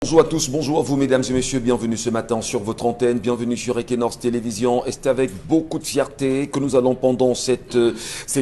Bonjour à tous, bonjour à vous mesdames et messieurs, bienvenue ce matin sur votre antenne, bienvenue sur Equinox Télévision. Et c'est avec beaucoup de fierté que nous allons pendant ces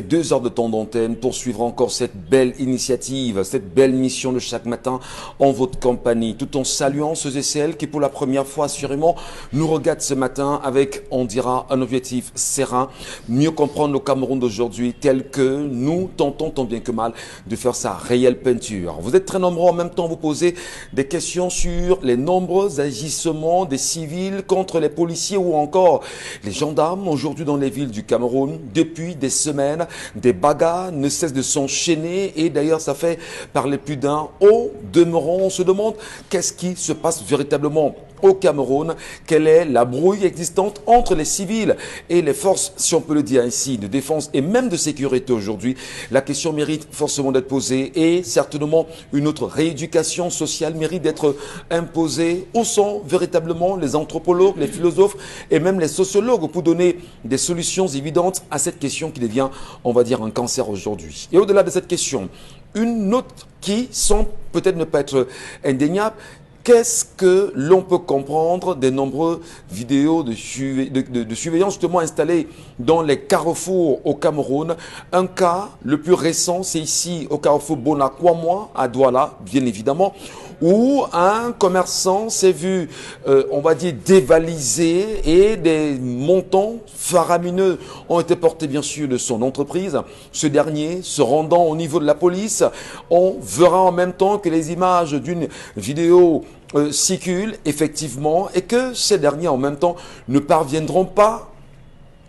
2 heures de temps d'antenne poursuivre encore cette belle initiative, cette belle mission de chaque matin en votre compagnie, tout en saluant ceux et celles qui pour la première fois assurément nous regardent ce matin avec, on dira, un objectif serein, mieux comprendre le Cameroun d'aujourd'hui tel que nous tentons tant bien que mal de faire sa réelle peinture. Vous êtes très nombreux en même temps à vous poser des questions sur les nombreux agissements des civils contre les policiers ou encore les gendarmes aujourd'hui dans les villes du Cameroun. Depuis des semaines, des bagarres ne cessent de s'enchaîner et d'ailleurs ça fait parler plus d'un. Au demeurant, on se demande qu'est-ce qui se passe véritablement au Cameroun, quelle est la brouille existante entre les civils et les forces, si on peut le dire ainsi, de défense et même de sécurité aujourd'hui. La question mérite forcément d'être posée et certainement une autre rééducation sociale mérite d'être imposée. Où sont véritablement les anthropologues, les philosophes et même les sociologues pour donner des solutions évidentes à cette question qui devient, on va dire, un cancer aujourd'hui. Et au-delà de cette question, une note qui semble peut-être ne pas être indéniable. Qu'est-ce que l'on peut comprendre des nombreuses vidéos de surveillance justement installées dans les carrefours au Cameroun? Un cas, le plus récent, c'est ici au carrefour Bonakwamwa à Douala, bien évidemment, où un commerçant s'est vu, on va dire, dévalisé et des montants faramineux ont été portés bien sûr de son entreprise. Ce dernier, se rendant au niveau de la police, on verra en même temps que les images d'une vidéo circulent effectivement et que ces derniers en même temps ne parviendront pas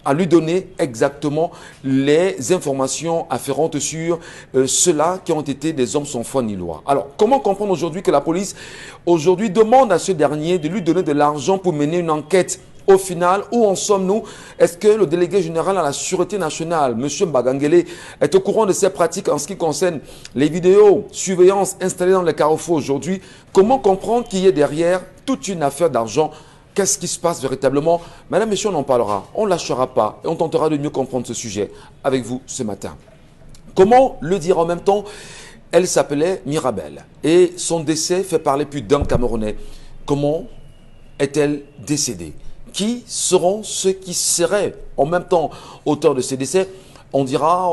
à lui donner exactement les informations afférentes sur ceux-là qui ont été des hommes sans foi ni loi. Alors, comment comprendre aujourd'hui que la police aujourd'hui demande à ce dernier de lui donner de l'argent pour mener une enquête? Au final, où en sommes-nous? Est-ce que le délégué général à la Sûreté nationale, M. Mbagangele, est au courant de ces pratiques en ce qui concerne les vidéos surveillance installées dans les carrefours aujourd'hui? Comment comprendre qu'il y ait derrière toute une affaire d'argent? Qu'est-ce qui se passe véritablement? Madame, Monsieur, on en parlera, on ne lâchera pas et on tentera de mieux comprendre ce sujet avec vous ce matin. Comment le dire en même temps? Elle s'appelait Mirabel et son décès fait parler plus d'un Camerounais. Comment est-elle décédée? Qui seront ceux qui seraient en même temps auteurs de ces décès? On dira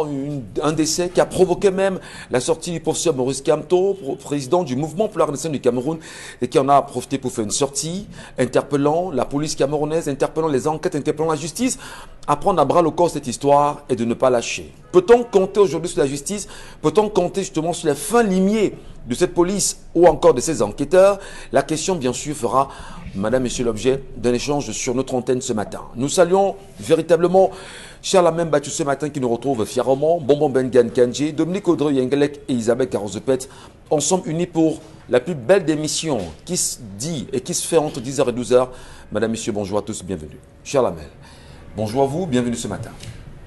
un décès qui a provoqué même la sortie du professeur Maurice Kamto, président du mouvement pour la Renaissance du Cameroun, et qui en a profité pour faire une sortie, interpellant la police camerounaise, interpellant les enquêtes, interpellant la justice, à prendre à bras le corps cette histoire et de ne pas lâcher. Peut-on compter aujourd'hui sur la justice? Peut-on compter justement sur les fins limiers de cette police ou encore de ces enquêteurs? La question, bien sûr, fera, Madame, Monsieur, l'objet d'un échange sur notre antenne ce matin. Nous saluons véritablement Charles Battu ce matin qui nous retrouve fièrement, Bonbon Bengan Kanji, Dominique Audrey Yengelek et Isabelle Carozepet, ensemble unis pour la plus belle des missions qui se dit et qui se fait entre 10h et 12h. Madame, Monsieur, bonjour à tous, bienvenue. Charles, bonjour à vous, bienvenue ce matin.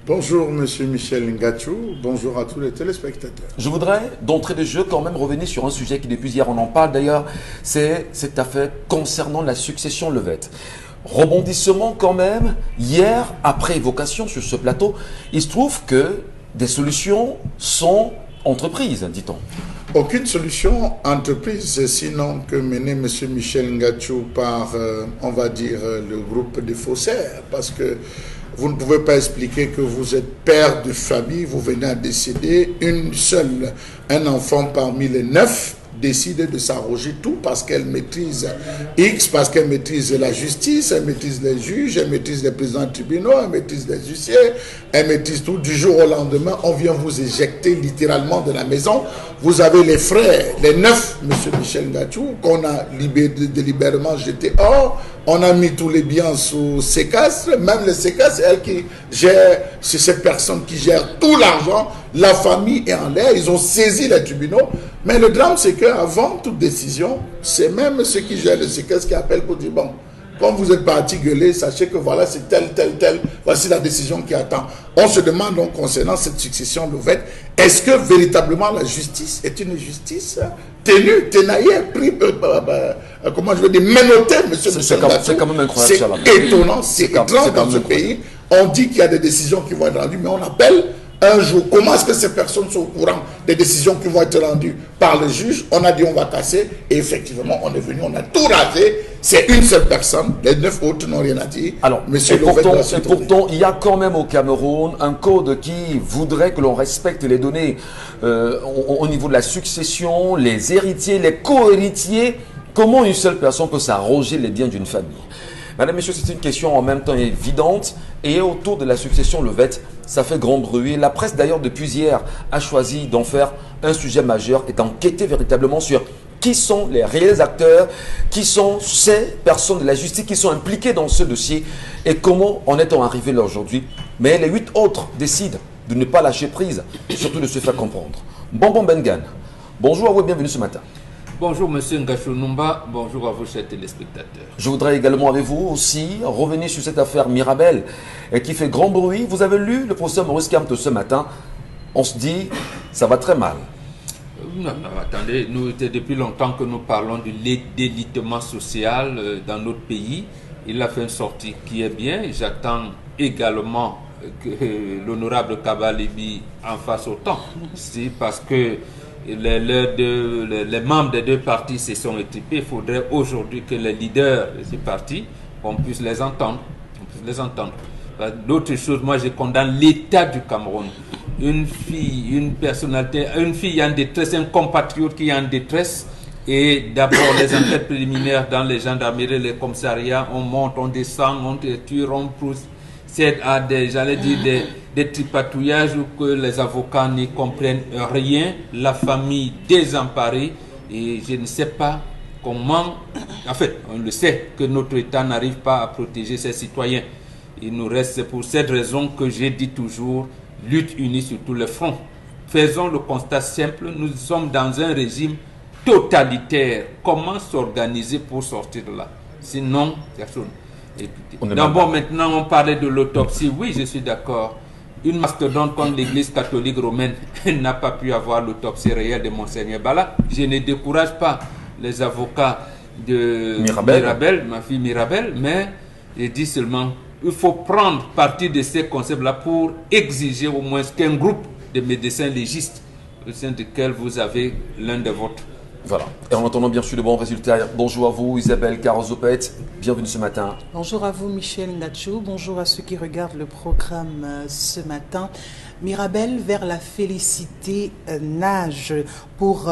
Bonjour Monsieur Michel Ngachou, bonjour à tous les téléspectateurs. Je voudrais d'entrée de jeu quand même revenir sur un sujet qui depuis hier on en parle d'ailleurs, c'est cette affaire concernant la succession Levette. Rebondissement quand même, hier après évocation sur ce plateau, il se trouve que des solutions sont entreprises, dit-on. Aucune solution entreprise sinon que mener M. Michel Ngachou par, on va dire, le groupe des faussaires, parce que vous ne pouvez pas expliquer que vous êtes père de famille, vous venez à décéder, un enfant parmi les 9 décide de s'arroger tout parce qu'elle maîtrise X, parce qu'elle maîtrise la justice, elle maîtrise les juges, elle maîtrise les présidents de tribunaux, elle maîtrise les huissiers, elle maîtrise tout. Du jour au lendemain, on vient vous éjecter littéralement de la maison. Vous avez les frères, les 9, M. Michel Ngachou, qu'on a délibérément jeté hors. On a mis tous les biens sous séquestre, même les séquestres, c'est elle qui gère, c'est cette personne qui gère tout l'argent, la famille est en l'air, ils ont saisi les tribunaux. Mais le drame, c'est qu'avant toute décision, c'est même ceux qui gèrent le séquestre qui appellent pour dire, bon, comme vous êtes parti gueuler, sachez que voilà, c'est tel, voici la décision qui attend. On se demande donc concernant cette succession Levette, est-ce que véritablement la justice est une justice tenue, tenaillée, pris, comment je veux dire, menottée, monsieur C'est quand même incroyable. C'est étonnant, c'est étrange dans ce pays. On dit qu'il y a des décisions qui vont être rendues, mais on appelle un jour, comment est-ce que ces personnes sont au courant des décisions qui vont être rendues par le juge? On a dit on va casser et effectivement on est venu, on a tout rasé. C'est une seule personne, les 9 autres n'ont rien à dire. Alors, Monsieur pourtant, il y a quand même au Cameroun un code qui voudrait que l'on respecte les données au niveau de la succession, les héritiers, les co-héritiers. Comment une seule personne peut s'arroger les biens d'une famille? Madame, Messieurs, c'est une question en même temps évidente. Et autour de la succession levette, ça fait grand bruit. La presse, d'ailleurs, depuis hier, a choisi d'en faire un sujet majeur et d'enquêter véritablement sur qui sont les réels acteurs, qui sont ces personnes de la justice qui sont impliquées dans ce dossier et comment en est-on arrivé là aujourd'hui. Mais les 8 autres décident de ne pas lâcher prise, surtout de se faire comprendre. Bonbon Bengan, bonjour à vous et bienvenue ce matin. Bonjour Monsieur Ngachou Numba, bonjour à vous chers téléspectateurs. Je voudrais également avec vous aussi revenir sur cette affaire Mirabel qui fait grand bruit. Vous avez lu le professeur Maurice Kamto ce matin. On se dit, ça va très mal. Non, attendez, depuis longtemps que nous parlons du délitement social dans notre pays. Il a fait une sortie qui est bien. J'attends également que l'honorable Kabalibi en fasse autant. C'est parce que les membres des deux partis se sont équipés. Il faudrait aujourd'hui que les leaders de ces partis, on puisse les entendre. D'autres choses, moi je condamne l'état du Cameroun. Une fille, une personnalité, une fille en détresse, un compatriote qui est en détresse. Et d'abord les enquêtes préliminaires dans les gendarmeries, les commissariats, on monte, on descend, on tue, on procède à des tripatouillages où que les avocats n'y comprennent rien, la famille désemparée, et je ne sais pas comment, en fait, on le sait que notre État n'arrive pas à protéger ses citoyens. Il nous reste, c'est pour cette raison que j'ai dit toujours, lutte unie sur tous les fronts. Faisons le constat simple, nous sommes dans un régime totalitaire. Comment s'organiser pour sortir de là? Sinon, personne. D'abord, maintenant, on parlait de l'autopsie. Oui, je suis d'accord. Une mastodonte comme l'église catholique romaine n'a pas pu avoir l'autopsie réelle de Monseigneur Bala. Je ne décourage pas les avocats de Mirabel, ma fille Mirabel, mais je dis seulement il faut prendre parti de ces concepts-là pour exiger au moins qu'un groupe de médecins légistes, au sein duquel vous avez l'un de vôtres. Voilà. Et en attendant bien sûr de bons résultats, bonjour à vous Isabelle Carozopet, bienvenue ce matin. Bonjour à vous Michel Ngachou, bonjour à ceux qui regardent le programme ce matin. Mirabel vers la félicité nage pour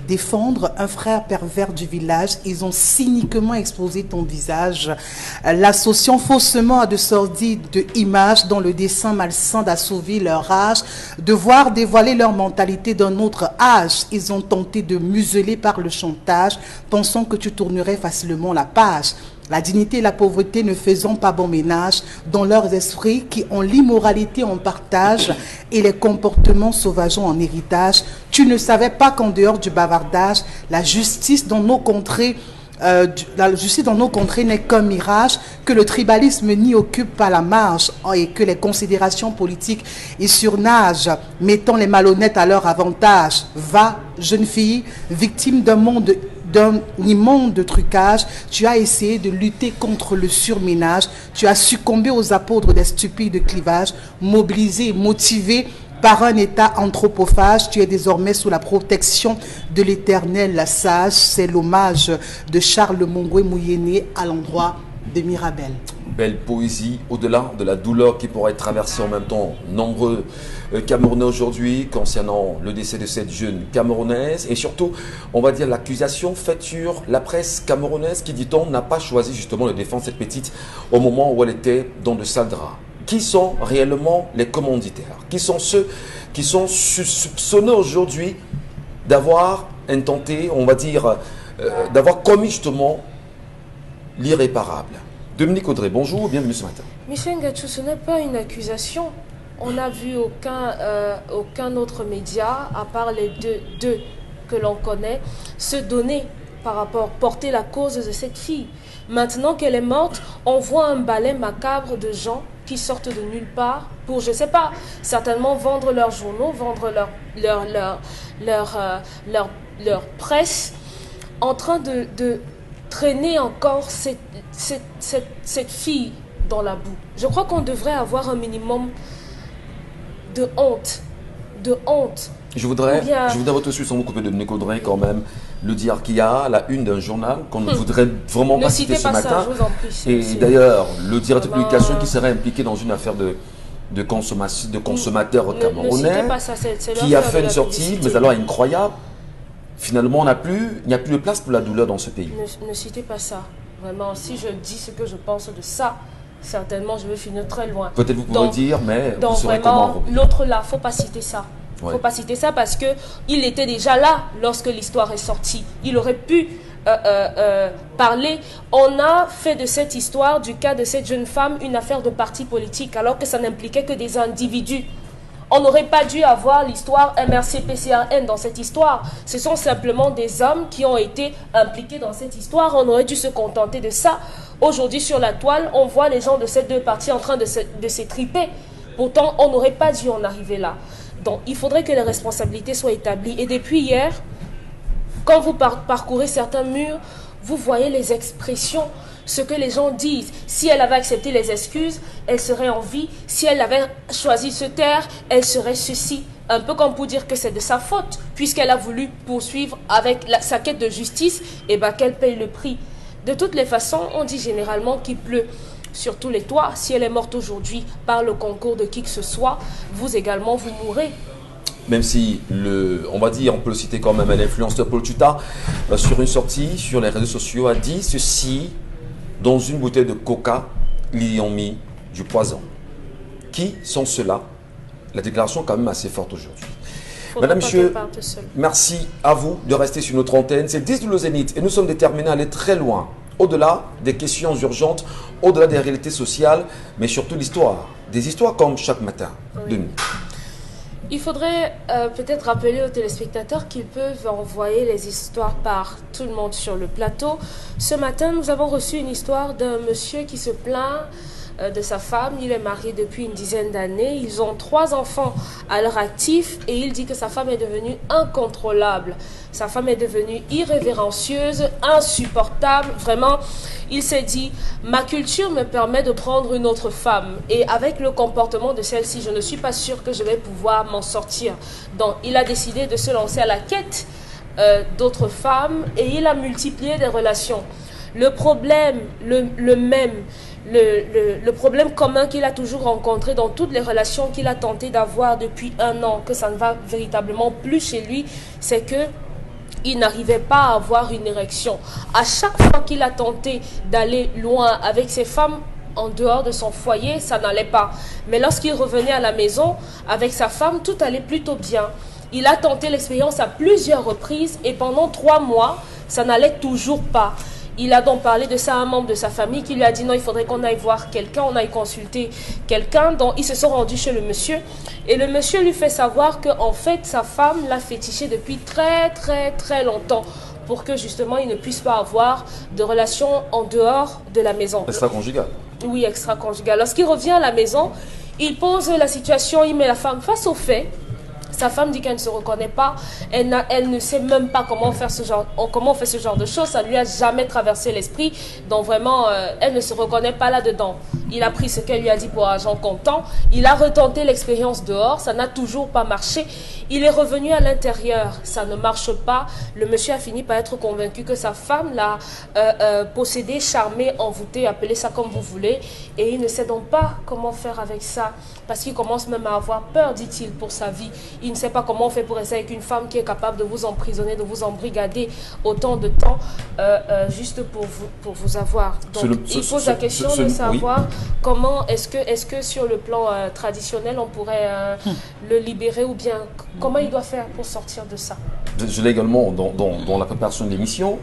défendre un frère pervers du village. Ils ont cyniquement exposé ton visage, l'associant faussement à de sordides images dont le dessein malsain d'assouvir leur rage, de voir dévoiler leur mentalité d'un autre âge. Ils ont tenté de museler par le chantage, pensant que tu tournerais facilement la page. La dignité et la pauvreté ne faisant pas bon ménage dans leurs esprits qui ont l'immoralité en partage et les comportements sauvageons en héritage. Tu ne savais pas qu'en dehors du bavardage, la justice dans nos contrées n'est qu'un mirage, que le tribalisme n'y occupe pas la marge et que les considérations politiques y surnagent, mettant les malhonnêtes à leur avantage. Va, jeune fille, victime d'un immonde trucage, tu as essayé de lutter contre le surménage, tu as succombé aux apôtres des stupides clivages, mobilisé, motivé par un état anthropophage, tu es désormais sous la protection de l'éternel sage. C'est l'hommage de Charles Mongwe Mouyene à l'endroit de Mirabel. Belle poésie, au-delà de la douleur qui pourrait traverser en même temps nombreux Camerounais aujourd'hui concernant le décès de cette jeune Camerounaise et surtout, on va dire l'accusation faite sur la presse camerounaise qui, dit-on, n'a pas choisi justement de défendre cette petite au moment où elle était dans de sales draps. Qui sont réellement les commanditaires? Qui sont ceux qui sont soupçonnés aujourd'hui d'avoir intenté, on va dire, d'avoir commis justement l'irréparable? Dominique Audrey, bonjour, bienvenue ce matin. Michel Ngachou, ce n'est pas une accusation. On n'a vu aucun autre média, à part les deux que l'on connaît, se donner par rapport, porter la cause de cette fille. Maintenant qu'elle est morte, on voit un balai macabre de gens qui sortent de nulle part pour, je ne sais pas, certainement vendre leurs journaux, vendre leur presse, en train de traîner encore cette fille dans la boue. Je crois qu'on devrait avoir un minimum de honte. De honte. Je voudrais bien... votre suite sans vous couper de Nicodrin quand même, le dire qu'il y a la une d'un journal qu'on ne voudrait vraiment pas citer ce matin. Je vous en prie, et d'ailleurs, le directeur de publication qui serait impliqué dans une affaire de consommateurs camerounais, qui a fait une sortie, mais alors incroyable. Finalement, il n'y a plus de place pour la douleur dans ce pays. Ne citez pas ça. Vraiment, si je dis ce que je pense de ça, certainement je vais finir très loin. Peut-être vous pouvez dire, mais donc vous saurez vraiment, comment. l'autre là, faut pas citer ça. Ouais. Faut pas citer ça parce que il était déjà là lorsque l'histoire est sortie. Il aurait pu parler. On a fait de cette histoire, du cas de cette jeune femme, une affaire de parti politique, alors que ça n'impliquait que des individus. On n'aurait pas dû avoir l'histoire MRC-PCRN dans cette histoire. Ce sont simplement des hommes qui ont été impliqués dans cette histoire. On aurait dû se contenter de ça. Aujourd'hui, sur la toile, on voit les gens de ces deux partis en train de s'étriper. Pourtant, on n'aurait pas dû en arriver là. Donc, il faudrait que les responsabilités soient établies. Et depuis hier, quand vous parcourez certains murs, vous voyez les expressions, ce que les gens disent. Si elle avait accepté les excuses, elle serait en vie. Si elle avait choisi se taire, elle serait ceci. Un peu comme pour dire que c'est de sa faute, puisqu'elle a voulu poursuivre avec sa quête de justice, et bien qu'elle paye le prix. De toutes les façons, on dit généralement qu'il pleut sur tous les toits. Si elle est morte aujourd'hui par le concours de qui que ce soit, vous également, vous mourrez. Même si, on va dire, on peut le citer quand même, l'influence de Paul Tuta, sur une sortie sur les réseaux sociaux, a dit ceci: dans une bouteille de coca, ils y ont mis du poison. Qui sont ceux-là? La déclaration est quand même assez forte aujourd'hui. Madame, monsieur, merci à vous de rester sur notre antenne. C'est 10 le Zénith et nous sommes déterminés à aller très loin, au-delà des questions urgentes, au-delà des réalités sociales, mais surtout l'histoire. Des histoires comme chaque matin de nous. Il faudrait peut-être rappeler aux téléspectateurs qu'ils peuvent envoyer les histoires par tout le monde sur le plateau. Ce matin, nous avons reçu une histoire d'un monsieur qui se plaint de sa femme. Il est marié depuis une dizaine d'années. Ils ont 3 enfants à leur actif et il dit que sa femme est devenue incontrôlable. Sa femme est devenue irrévérencieuse, insupportable. Vraiment, il s'est dit, ma culture me permet de prendre une autre femme. Et avec le comportement de celle-ci, je ne suis pas sûr que je vais pouvoir m'en sortir. Donc, il a décidé de se lancer à la quête d'autres femmes et il a multiplié des relations. Le problème, le problème commun qu'il a toujours rencontré dans toutes les relations qu'il a tenté d'avoir depuis 1 an, que ça ne va véritablement plus chez lui, c'est que il n'arrivait pas à avoir une érection. À chaque fois qu'il a tenté d'aller loin avec ses femmes en dehors de son foyer, ça n'allait pas. Mais lorsqu'il revenait à la maison avec sa femme, tout allait plutôt bien. Il a tenté l'expérience à plusieurs reprises et pendant 3 mois, ça n'allait toujours pas. Il a donc parlé de ça à un membre de sa famille qui lui a dit non, il faudrait qu'on aille voir quelqu'un, on aille consulter quelqu'un. Donc ils se sont rendus chez le monsieur et le monsieur lui fait savoir qu'en fait sa femme l'a fétiché depuis très longtemps pour que justement il ne puisse pas avoir de relations en dehors de la maison. Extra-conjugal. Oui, extra-conjugal. Lorsqu'il revient à la maison, il pose la situation, il met la femme face aux faits. Sa femme dit qu'elle ne se reconnaît pas, elle ne sait même pas comment on fait ce genre de choses, ça ne lui a jamais traversé l'esprit, donc vraiment, elle ne se reconnaît pas là-dedans. Il a pris ce qu'elle lui a dit pour argent comptant, il a retenté l'expérience dehors, ça n'a toujours pas marché, il est revenu à l'intérieur, ça ne marche pas, le monsieur a fini par être convaincu que sa femme l'a possédé, charmé, envoûté, appelez ça comme vous voulez, et il ne sait donc pas comment faire avec ça, parce qu'il commence même à avoir peur, dit-il, pour sa vie. Il ne sait pas comment on fait pour rester avec une femme qui est capable de vous emprisonner, de vous embrigader autant de temps juste pour vous avoir. Donc, il pose la question de savoir comment est-ce que sur le plan traditionnel, on pourrait le libérer ou bien comment il doit faire pour sortir de ça. Je l'ai également dans la préparation de l'émission.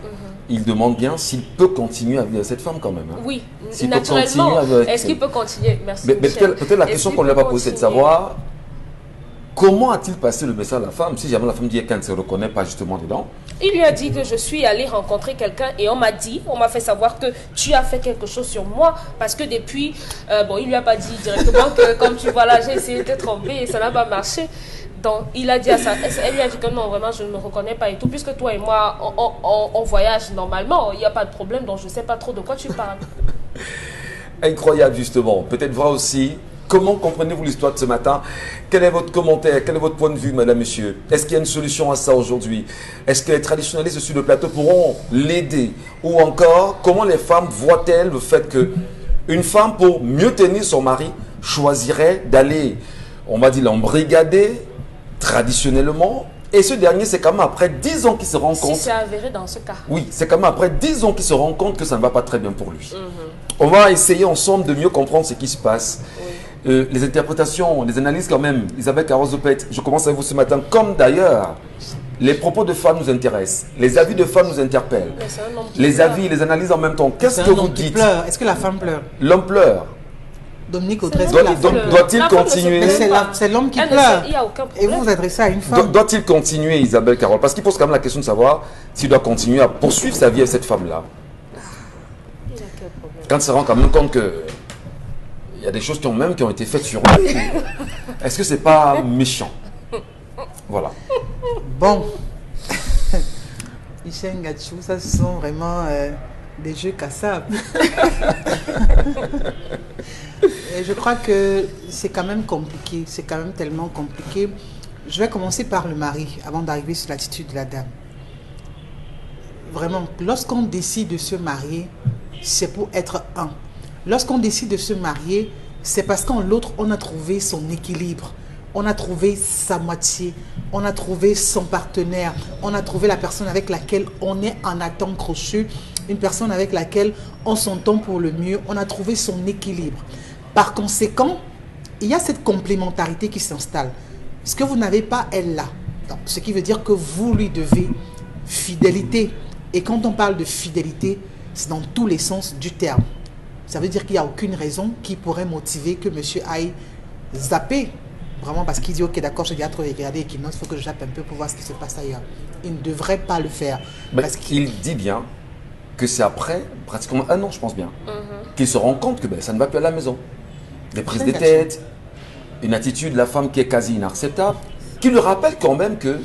Il demande bien s'il peut continuer avec cette femme quand même. Hein. Oui, naturellement. Est-ce qu'il peut continuer? Merci. Mais peut-être la question qu'on ne lui a pas posée, c'est de savoir comment a-t-il passé le message à la femme si jamais la femme dit qu'elle ne se reconnaît pas justement dedans? Il lui a dit que je suis allée rencontrer quelqu'un et on m'a fait savoir que tu as fait quelque chose sur moi parce que depuis, bon, il lui a pas dit directement que comme tu vois là, j'ai essayé de te tromper et ça n'a pas marché. Donc, il a dit à ça, elle lui a dit que non, vraiment, je ne me reconnais pas et tout, puisque toi et moi, on voyage normalement, il n'y a pas de problème, donc je ne sais pas trop de quoi tu parles. Incroyable, justement. Peut-être vrai aussi Comment comprenez-vous l'histoire de ce matin? Quel est votre commentaire? Quel est votre point de vue, madame, monsieur? Est-ce qu'il y a une solution à ça aujourd'hui? Est-ce que les traditionnalistes sur le plateau pourront l'aider? Ou encore, comment les femmes voient-elles le fait que une femme, pour mieux tenir son mari, choisirait d'aller, on va dire, l'embrigader traditionnellement? Et ce dernier, c'est quand même après 10 ans qu'il se rend compte. Si c'est avéré dans ce cas. Oui, c'est quand même après 10 ans qu'il se rend compte que ça ne va pas très bien pour lui. On va essayer ensemble de mieux comprendre ce qui se passe. Oui. Les interprétations, les analyses quand même. Isabelle Carrozopet, je commence avec vous ce matin. Comme d'ailleurs, les propos de femmes nous intéressent. Les avis de femmes nous interpellent. Mais c'est un homme qui Les pleure. avis, les analyses en même temps. Qu'est-ce C'est que un vous homme qui dites? pleure. Est-ce que la femme pleure? L'homme pleure. Dominique Audrey, est-ce C'est que la femme pleure? Doit-il La femme ne se continuer? Mais plaint. c'est l'homme qui Elle ne pleure. sait- il n'y a aucun Et problème. vous vous adressez à une femme. Doit-il continuer, Isabelle Carole? Parce qu'il pose quand même la question de savoir s'il doit continuer à poursuivre sa vie avec cette femme-là. Il a quel problème? Quand il se rend quand même compte que il y a des choses qui ont été faites sur lui. Est-ce que c'est pas méchant? Voilà. Bon. Michel Ngachou, ça ce sont vraiment des jeux cassables. Et je crois que c'est quand même compliqué. C'est quand même tellement compliqué. Je vais commencer par le mari avant d'arriver sur l'attitude de la dame. Vraiment, lorsqu'on décide de se marier, c'est pour être un. Lorsqu'on décide de se marier, c'est parce qu'en l'autre, on a trouvé son équilibre. On a trouvé sa moitié, on a trouvé son partenaire, on a trouvé la personne avec laquelle on est en attente crochue, une personne avec laquelle on s'entend pour le mieux, on a trouvé son équilibre. Par conséquent, il y a cette complémentarité qui s'installe. Ce que vous n'avez pas, elle l'a. Donc, ce qui veut dire que vous lui devez fidélité. Et quand on parle de fidélité, c'est dans tous les sens du terme. Ça veut dire qu'il n'y a aucune raison qui pourrait motiver que monsieur aille zapper. Vraiment parce qu'il dit, ok, d'accord, j'ai déjà trop regardé et qu'il il faut que je zappe un peu pour voir ce qui se passe ailleurs. Il ne devrait pas le faire. Mais Parce qu'il il dit bien que c'est après pratiquement un an, je pense bien, qu'il se rend compte que ça ne va plus à la maison. Des prises de tête, une attitude de la femme qui est quasi inacceptable, qui lui rappelle quand même que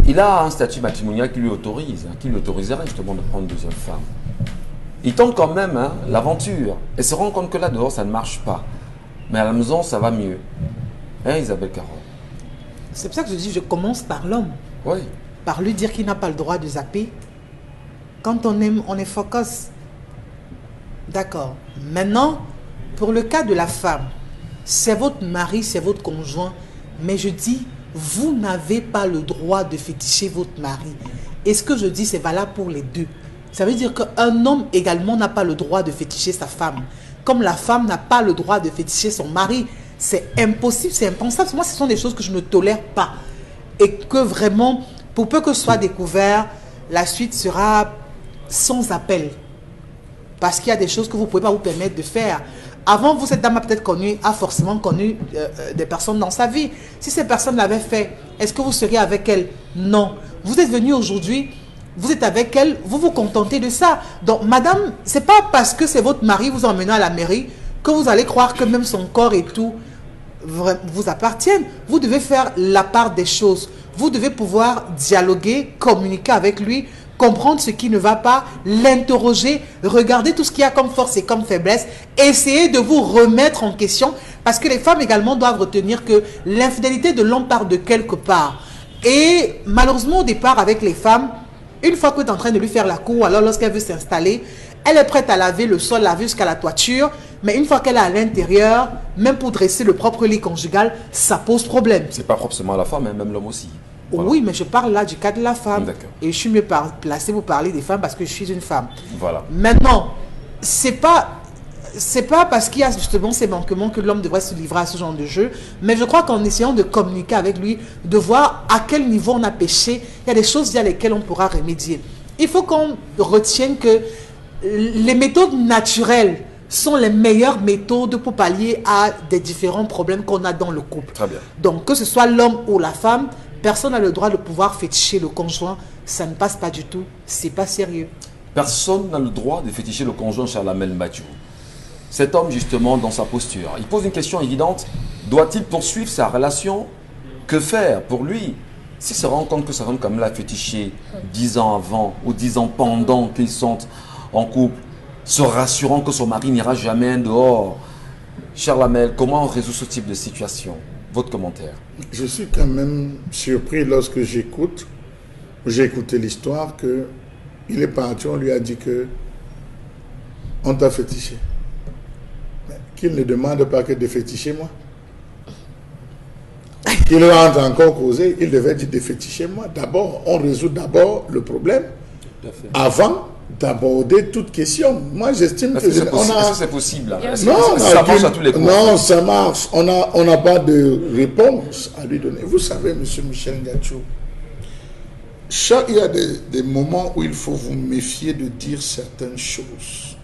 il a un statut matrimonial qui lui autorise, qui lui autoriserait justement de prendre une deuxième femme. Il tente quand même l'aventure et se rend compte que là dehors ça ne marche pas. Mais à la maison ça va mieux. Hein, Isabelle Carole? c'est pour ça que je dis, je commence par l'homme. Oui. Par lui dire qu'il n'a pas le droit de zapper. Quand on aime, on est focus. D'accord. Maintenant, pour le cas de la femme, c'est votre mari, c'est votre conjoint. Mais je dis, vous n'avez pas le droit de féticher votre mari. Et ce que je dis, c'est valable pour les deux. Ça veut dire qu'un homme également n'a pas le droit de féticher sa femme. Comme la femme n'a pas le droit de féticher son mari. C'est impossible, c'est impensable. Moi, ce sont des choses que je ne tolère pas. Et que vraiment, pour peu que ce soit découvert, la suite sera sans appel. Parce qu'il y a des choses que vous ne pouvez pas vous permettre de faire. Avant, vous, cette dame a forcément connu des personnes dans sa vie. Si ces personnes l'avaient fait, est-ce que vous seriez avec elle? Non. Vous êtes venu aujourd'hui, vous êtes avec elle, vous vous contentez de ça. Donc, madame, ce n'est pas parce que c'est votre mari vous emmenant à la mairie que vous allez croire que même son corps et tout vous appartiennent. Vous devez faire la part des choses. Vous devez pouvoir dialoguer, communiquer avec lui, comprendre ce qui ne va pas, l'interroger, regarder tout ce qu'il y a comme force et comme faiblesse, essayer de vous remettre en question, parce que les femmes également doivent retenir que l'infidélité de l'homme part de quelque part. Et malheureusement, au départ, avec les femmes, une fois que tu es en train de lui faire la cour, alors lorsqu'elle veut s'installer, elle est prête à laver le sol, laver jusqu'à la toiture, mais une fois qu'elle est à l'intérieur, même pour dresser le propre lit conjugal, ça pose problème. C'est pas propre seulement à la femme, hein, même l'homme aussi. Voilà. Oui, mais je parle là du cas de la femme. D'accord. Et je suis mieux placée pour parler des femmes parce que je suis une femme. Voilà. Maintenant, c'est pas parce qu'il y a justement ces manquements que l'homme devrait se livrer à ce genre de jeu, mais je crois qu'en essayant de communiquer avec lui, de voir à quel niveau on a péché, il y a des choses via lesquelles on pourra remédier. Il faut qu'on retienne que les méthodes naturelles sont les meilleures méthodes pour pallier à des différents problèmes qu'on a dans le couple. Très bien. Donc, que ce soit l'homme ou la femme, personne n'a le droit de pouvoir féticher le conjoint. Ça ne passe pas du tout. C'est pas sérieux. Personne n'a le droit de féticher le conjoint Charlamel Mathieu. Cet homme, justement, dans sa posture, il pose une question évidente. Doit-il poursuivre sa relation? Que faire pour lui? S'il se rend compte que sa femme, comme l'a fétiché 10 ans avant ou 10 ans pendant qu'ils sont en couple, se rassurant que son mari n'ira jamais dehors, Charles Hamel, comment on résout ce type de situation? Votre commentaire? Je suis quand même surpris lorsque j'ai écouté l'histoire qu'il est parti, on lui a dit que on t'a fétiché. Qu'il ne demande pas que de féticher moi. Qu'il rentre encore causer, il devait dire de féticher moi. D'abord, on résout d'abord le problème avant d'aborder toute question. Moi, j'estime que... Est-ce que c'est possible? Non, ça marche à tous les coups. Non, ça marche. On n'a pas de réponse à lui donner. Vous savez, M. Michel Ngachou, il y a des moments où il faut vous méfier de dire certaines choses.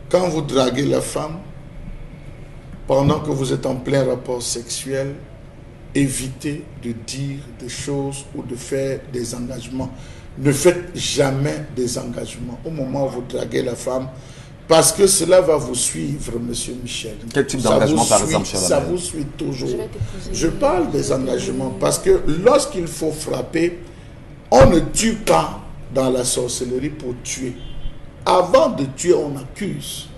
Quand vous draguez la femme, pendant que vous êtes en plein rapport sexuel, évitez de dire des choses ou de faire des engagements. Ne faites jamais des engagements au moment où vous draguez la femme, parce que cela va vous suivre, Monsieur Michel. Quel type d'engagement, par exemple, Charles Ça Hamel? vous suit toujours. Je parle des engagements, parce que lorsqu'il faut frapper, on ne tue pas dans la sorcellerie pour tuer. Avant de tuer, on accuse.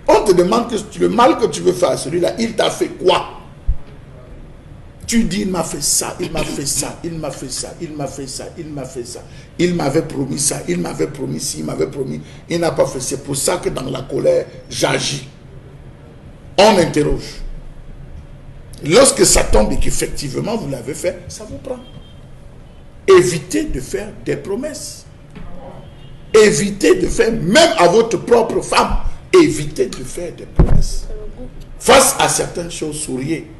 On te demande que le mal que tu veux faire à celui-là, il t'a fait quoi? Tu dis, il m'a fait ça, il m'a fait ça, il m'a fait ça, il m'a fait ça, il m'a fait ça. Il m'avait promis ça, il m'avait promis ci, il m'avait promis. Il n'a pas fait. C'est pour ça que dans la colère, j'agis. On interroge. Lorsque ça tombe et qu'effectivement vous l'avez fait, ça vous prend. Évitez de faire des promesses. Évitez de faire, même à votre propre femme, évitez de faire des promesses. Face à certaines choses, souriez.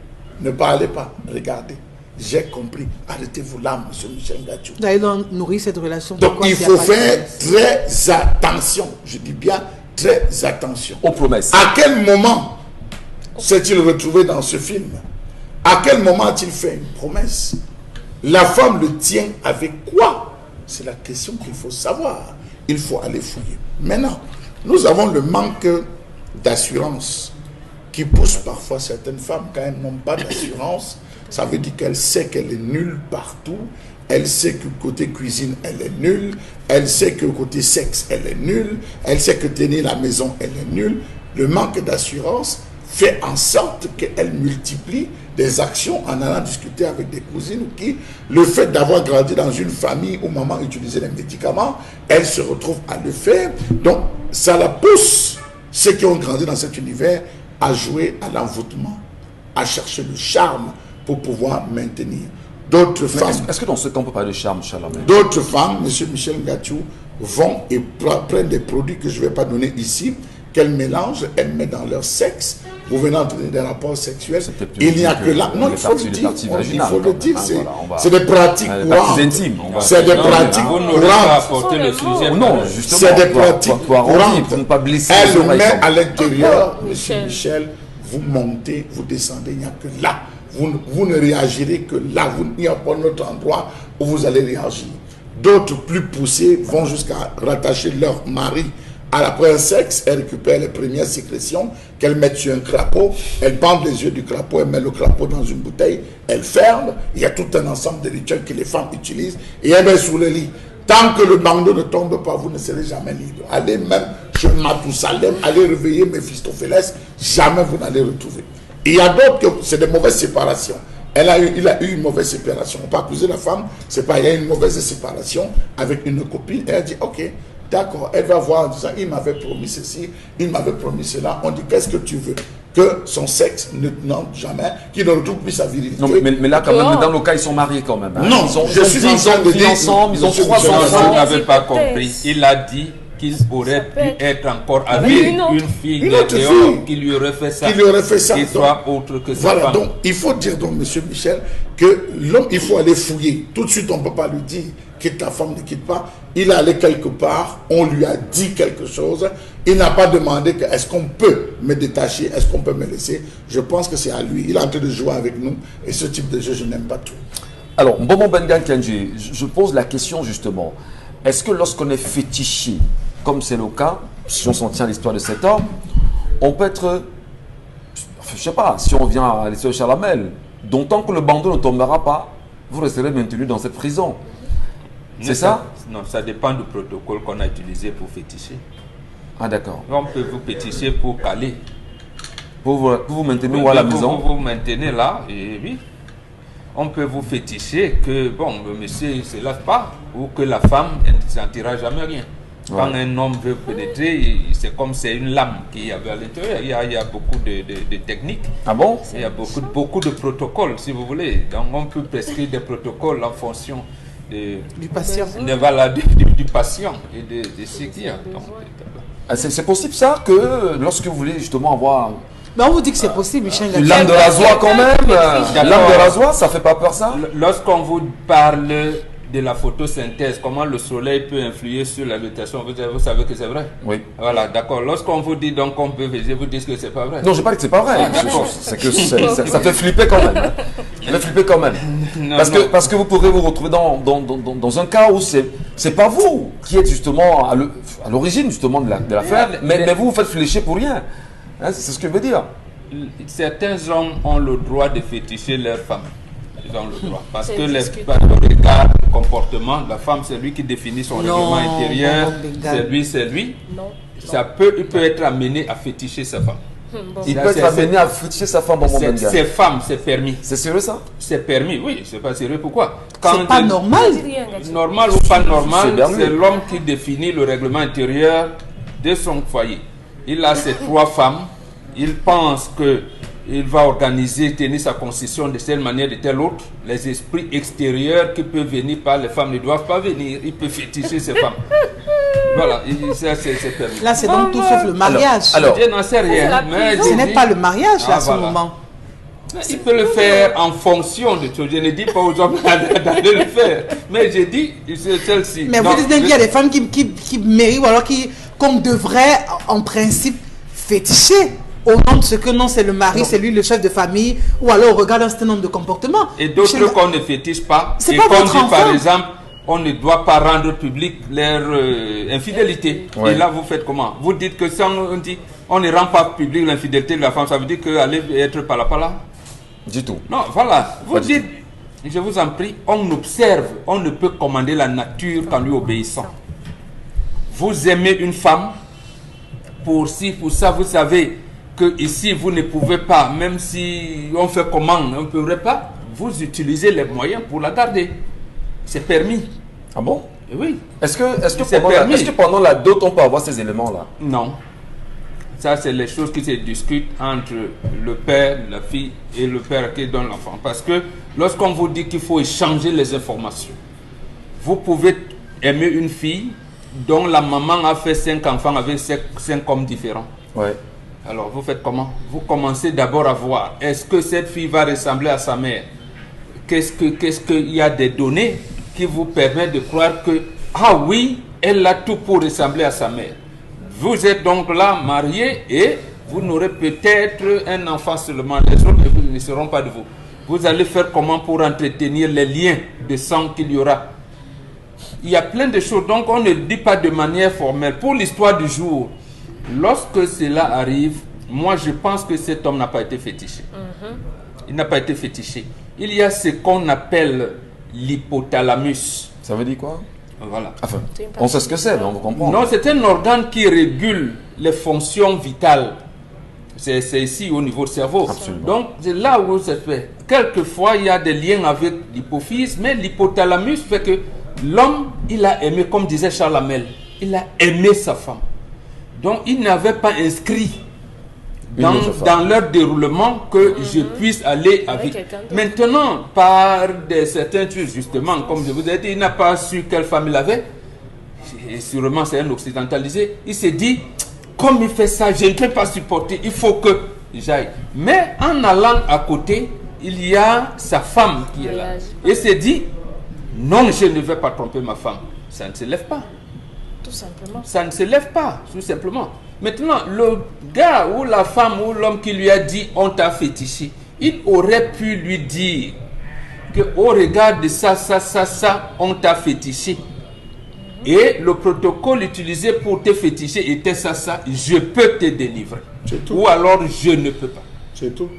Ne parlez pas, regardez. J'ai compris. Arrêtez-vous là, M. Michel Ngachou. Vous avez donc nourri cette relation. Donc il faut faire très attention. Je dis bien très attention. Aux promesses. À quel moment s'est-il retrouvé dans ce film? À quel moment a-t-il fait une promesse? La femme le tient avec quoi? C'est la question qu'il faut savoir. Il faut aller fouiller. Maintenant, nous avons le manque d'assurance qui pousse parfois certaines femmes, quand elles n'ont pas d'assurance, ça veut dire qu'elle sait qu'elle est nulle partout, elle sait que côté cuisine, elle est nulle, elle sait que côté sexe, elle est nulle, elle sait que tenir la maison, elle est nulle. Le manque d'assurance fait en sorte qu'elle multiplie des actions en allant discuter avec des cousines ou qui, le fait d'avoir grandi dans une famille où maman utilisait les médicaments, elle se retrouve à le faire. Donc, ça la pousse, ceux qui ont grandi dans cet univers, à jouer à l'envoûtement, à chercher le charme pour pouvoir maintenir. D'autres femmes... Est-ce que dans ce cas, on peut parler de charme, Charles Hamel? D'autres femmes, M. Michel Ngachou, vont et prennent des produits que je ne vais pas donner ici, qu'elles mélangent, elles mettent dans leur sexe. Vous venez d'entrer des rapports sexuels, il n'y a que là. Non, il faut le dire. Il faut le dire. C'est des pratiques courantes. C'est des pratiques courantes. Non, justement. C'est des pratiques courantes. Pour ne pas blesser. Elle le met à l'intérieur, M. Michel. Vous montez, vous descendez, il n'y a que là. Vous ne réagirez que là. Il n'y a pas d'autre endroit où vous allez réagir. D'autres plus poussés vont jusqu'à rattacher leur mari à la sexe, elle récupère les premières sécrétions, qu'elle met sur un crapaud, elle bande les yeux du crapaud, elle met le crapaud dans une bouteille, elle ferme, il y a tout un ensemble de rituels que les femmes utilisent, et elle met sous le lit. Tant que le bandeau ne tombe pas, vous ne serez jamais libre. Allez même chez Matousalem, allez réveiller Méphistophélès, jamais vous n'allez retrouver. Et il y a d'autres que c'est des mauvaises séparations. Il a eu une mauvaise séparation. On peut accuser la femme, c'est pas, il y a une mauvaise séparation avec une copine, et elle dit, ok, d'accord, elle va voir en disant, il m'avait promis ceci, il m'avait promis cela. On dit, qu'est-ce que tu veux? Que son sexe ne n'entre jamais, qu'il ne retrouve plus sa virilité. Non, mais là, quand même, dans nos cas, ils sont mariés quand même. Hein. Non, je suis ensemble, ils ont 3 enfants. Vous n'avez pas compris. Il a dit qu'il aurait pu être encore avec une fille dehors qui lui aurait fait ça. Qui soit autre que sa femme. Donc, il faut dire, donc, M. Michel, que l'homme, il faut aller fouiller. Tout de suite, on ne peut pas lui dire que ta femme ne quitte pas. Il est allé quelque part, on lui a dit quelque chose. Il n'a pas demandé que est-ce qu'on peut me détacher, est-ce qu'on peut me laisser. Je pense que c'est à lui. Il est en train de jouer avec nous. Et ce type de jeu, je n'aime pas tout. Alors, Mbongo Bengan Kenji, je pose la question justement. Est-ce que lorsqu'on est fétiché, comme c'est le cas, si on s'en tient à l'histoire de cet homme, on peut être, je ne sais pas, si on vient à l'histoire de Charles Hamel, donc tant que le bandeau ne tombera pas, vous resterez maintenu dans cette prison. C'est ça? Non, ça dépend du protocole qu'on a utilisé pour féticher. Ah d'accord. On peut vous féticher pour caler. Pour vous maintenir Oui, à la vous- maison. Vous maintenez là, et oui. On peut vous féticher que, bon, le monsieur ne se lave pas, ou que la femme elle ne sentira jamais rien. Quand un homme veut pénétrer, c'est comme c'est une lame qu'il y avait à l'intérieur. Il y a beaucoup de techniques. Ah bon? Il y a beaucoup de protocoles, si vous voulez. Donc, on peut prescrire des protocoles en fonction Du patient. voilà, du patient et de ce qu'il y a. Donc, Ah, c'est possible ça que lorsque vous voulez justement avoir Mais on vous dit que c'est possible, Michel une Gadjou. lame de rasoir quand même, D'accord. lame de rasoir, ça fait pas peur ça? lorsqu'on vous parle de la photosynthèse, comment le soleil peut influer sur la végétation, vous savez que c'est vrai? Oui. Voilà, d'accord. Lorsqu'on vous dit donc qu'on peut végéter, vous dites que c'est pas vrai. Non, je pas dit que c'est pas vrai. C'est que ça fait flipper quand même. Ça fait flipper quand même. Non, Parce que vous pourrez vous retrouver dans un cas où c'est pas vous qui êtes justement à l'origine justement de l'affaire, mais vous faites fléchir pour rien. Hein, c'est ce que je veux dire. Certains hommes ont le droit de féticher leur femme. Ils ont le droit. Parce C'est que discutable. par le regard, le comportement, la femme, c'est lui qui définit son Non, règlement intérieur. non, légal. C'est lui. Non. Il peut être amené à féticher sa femme. Bon. Il Là, peut être c'est- amené à féticher sa femme dans mon Bengal. C'est femme, c'est permis. C'est sérieux ça? C'est permis, oui, c'est pas sérieux. Pourquoi? C'est pas normal. Dis rien, Gadjou. Normal ou pas normal, C'est bien lui. c'est l'homme qui définit le règlement intérieur de son foyer. Il a ses 3 femmes. Il pense que il va organiser, tenir sa concession de telle manière, de telle autre. Les esprits extérieurs qui peuvent venir par les femmes ne doivent pas venir. Il peut féticher ses femmes. Voilà, ça c'est permis. Là, c'est donc tout sauf le mariage. Alors, Je n'en sais C'est rien. la Mais prison. Ce n'est pas le mariage là, Ah, à ce voilà. moment. il peut le faire en fonction de tout. Je ne dis pas aux hommes d'aller le faire. Mais j'ai dit, c'est celle-ci. Mais Non, vous dites qu'il y a des femmes qui méritent ou alors qu'on devrait en principe féticher au nom de ce que non, c'est le mari, c'est lui le chef de famille, ou alors on regarde un certain nombre de comportements. Et d'autres Michel- qu'on ne fétiche pas. C'est Et pas qu'on votre dit par enfant. exemple, on ne doit pas rendre public leur infidélité. Ouais. Et là, vous faites comment? Vous dites que si on dit on ne rend pas public l'infidélité de la femme, ça veut dire qu'elle est être pala. du tout. Non, voilà. Vous Pas du dites, je vous en prie, on observe, on ne peut commander la nature qu'en lui obéissant. Vous aimez une femme, pour ça, vous savez que ici, vous ne pouvez pas, même si on fait comment, on ne pourrait pas, vous utilisez les moyens pour la garder. C'est permis. Ah bon? Et oui. Est-ce C'est permis. que pendant la dot, on peut avoir ces éléments-là? Non. Ça, c'est les choses qui se discutent entre le père, la fille et le père qui donne l'enfant. Parce que lorsqu'on vous dit qu'il faut échanger les informations, vous pouvez aimer une fille dont la maman a fait 5 enfants avec 5 hommes différents. Ouais. Alors, vous faites comment? Vous commencez d'abord à voir, est-ce que cette fille va ressembler à sa mère? Qu'est-ce qu'il y a des données qui vous permettent de croire que, ah oui, elle a tout pour ressembler à sa mère. Vous êtes donc là, marié, et vous n'aurez peut-être un enfant seulement. Les autres ne seront pas de vous. Vous allez faire comment pour entretenir les liens de sang qu'il y aura? Il y a plein de choses, donc on ne dit pas de manière formelle. Pour l'histoire du jour, lorsque cela arrive, moi je pense que cet homme n'a pas été fétiché. Il n'a pas été fétiché. Il y a ce qu'on appelle l'hypothalamus. Ça veut dire quoi? Voilà. Enfin, on sait ce que c'est, mais on vous comprend. Non, c'est un organe qui régule les fonctions vitales. C'est ici au niveau du cerveau. Absolument. Donc, c'est là où ça se fait. Quelquefois, il y a des liens avec l'hypophyse, mais l'hypothalamus fait que l'homme, il a aimé, comme disait Charles Hamel, il a aimé sa femme. Donc, il n'avait pas inscrit Une autre femme. dans leur déroulement que je puisse aller avec. quelqu'un d'autre. Maintenant, par certains trucs, justement, comme je vous ai dit, il n'a pas su quelle femme il avait. Et sûrement, c'est un occidentalisé. Il s'est dit, comme il fait ça, je ne peux pas supporter, il faut que j'aille. Mais en allant à côté, il y a sa femme qui est là. Il s'est dit, non, je ne vais pas tromper ma femme. Ça ne se lève pas. Tout simplement. Ça ne se lève pas, tout simplement. Maintenant, le gars ou la femme ou l'homme qui lui a dit on t'a fétiché, il aurait pu lui dire que au regard de ça, on t'a fétiché. Et le protocole utilisé pour te féticher était ça, je peux te délivrer. C'est tout. Ou alors je ne peux pas. C'est tout.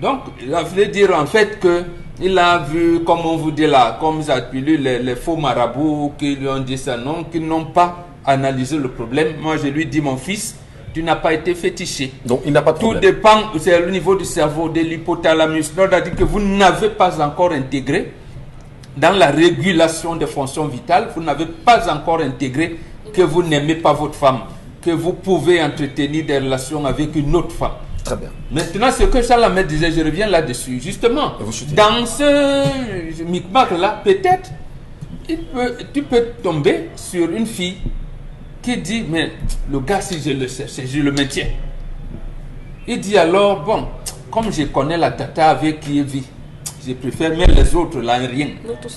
Donc, il a voulu dire en fait que il a vu, comme on vous dit là, comme ils appellent les faux marabouts qui lui ont dit ça, non, qui n'ont pas analysé le problème. Moi, je lui dis, mon fils, tu n'as pas été fétiché. Donc il n'a pas de Tout problème. dépend, c'est le niveau du cerveau, de l'hypothalamus. C'est-à-dire que vous n'avez pas encore intégré dans la régulation des fonctions vitales, vous n'avez pas encore intégré que vous n'aimez pas votre femme, que vous pouvez entretenir des relations avec une autre femme. Très bien. Maintenant, ce que Charles disait, je reviens là-dessus. Justement, dans ce micmac-là, peut-être, tu peux tomber sur une fille qui dit, mais le gars, si je le cherche, je le maintiens. Il dit alors, bon, comme je connais la tata avec qui il vit, je préfère, mais les autres, là, rien.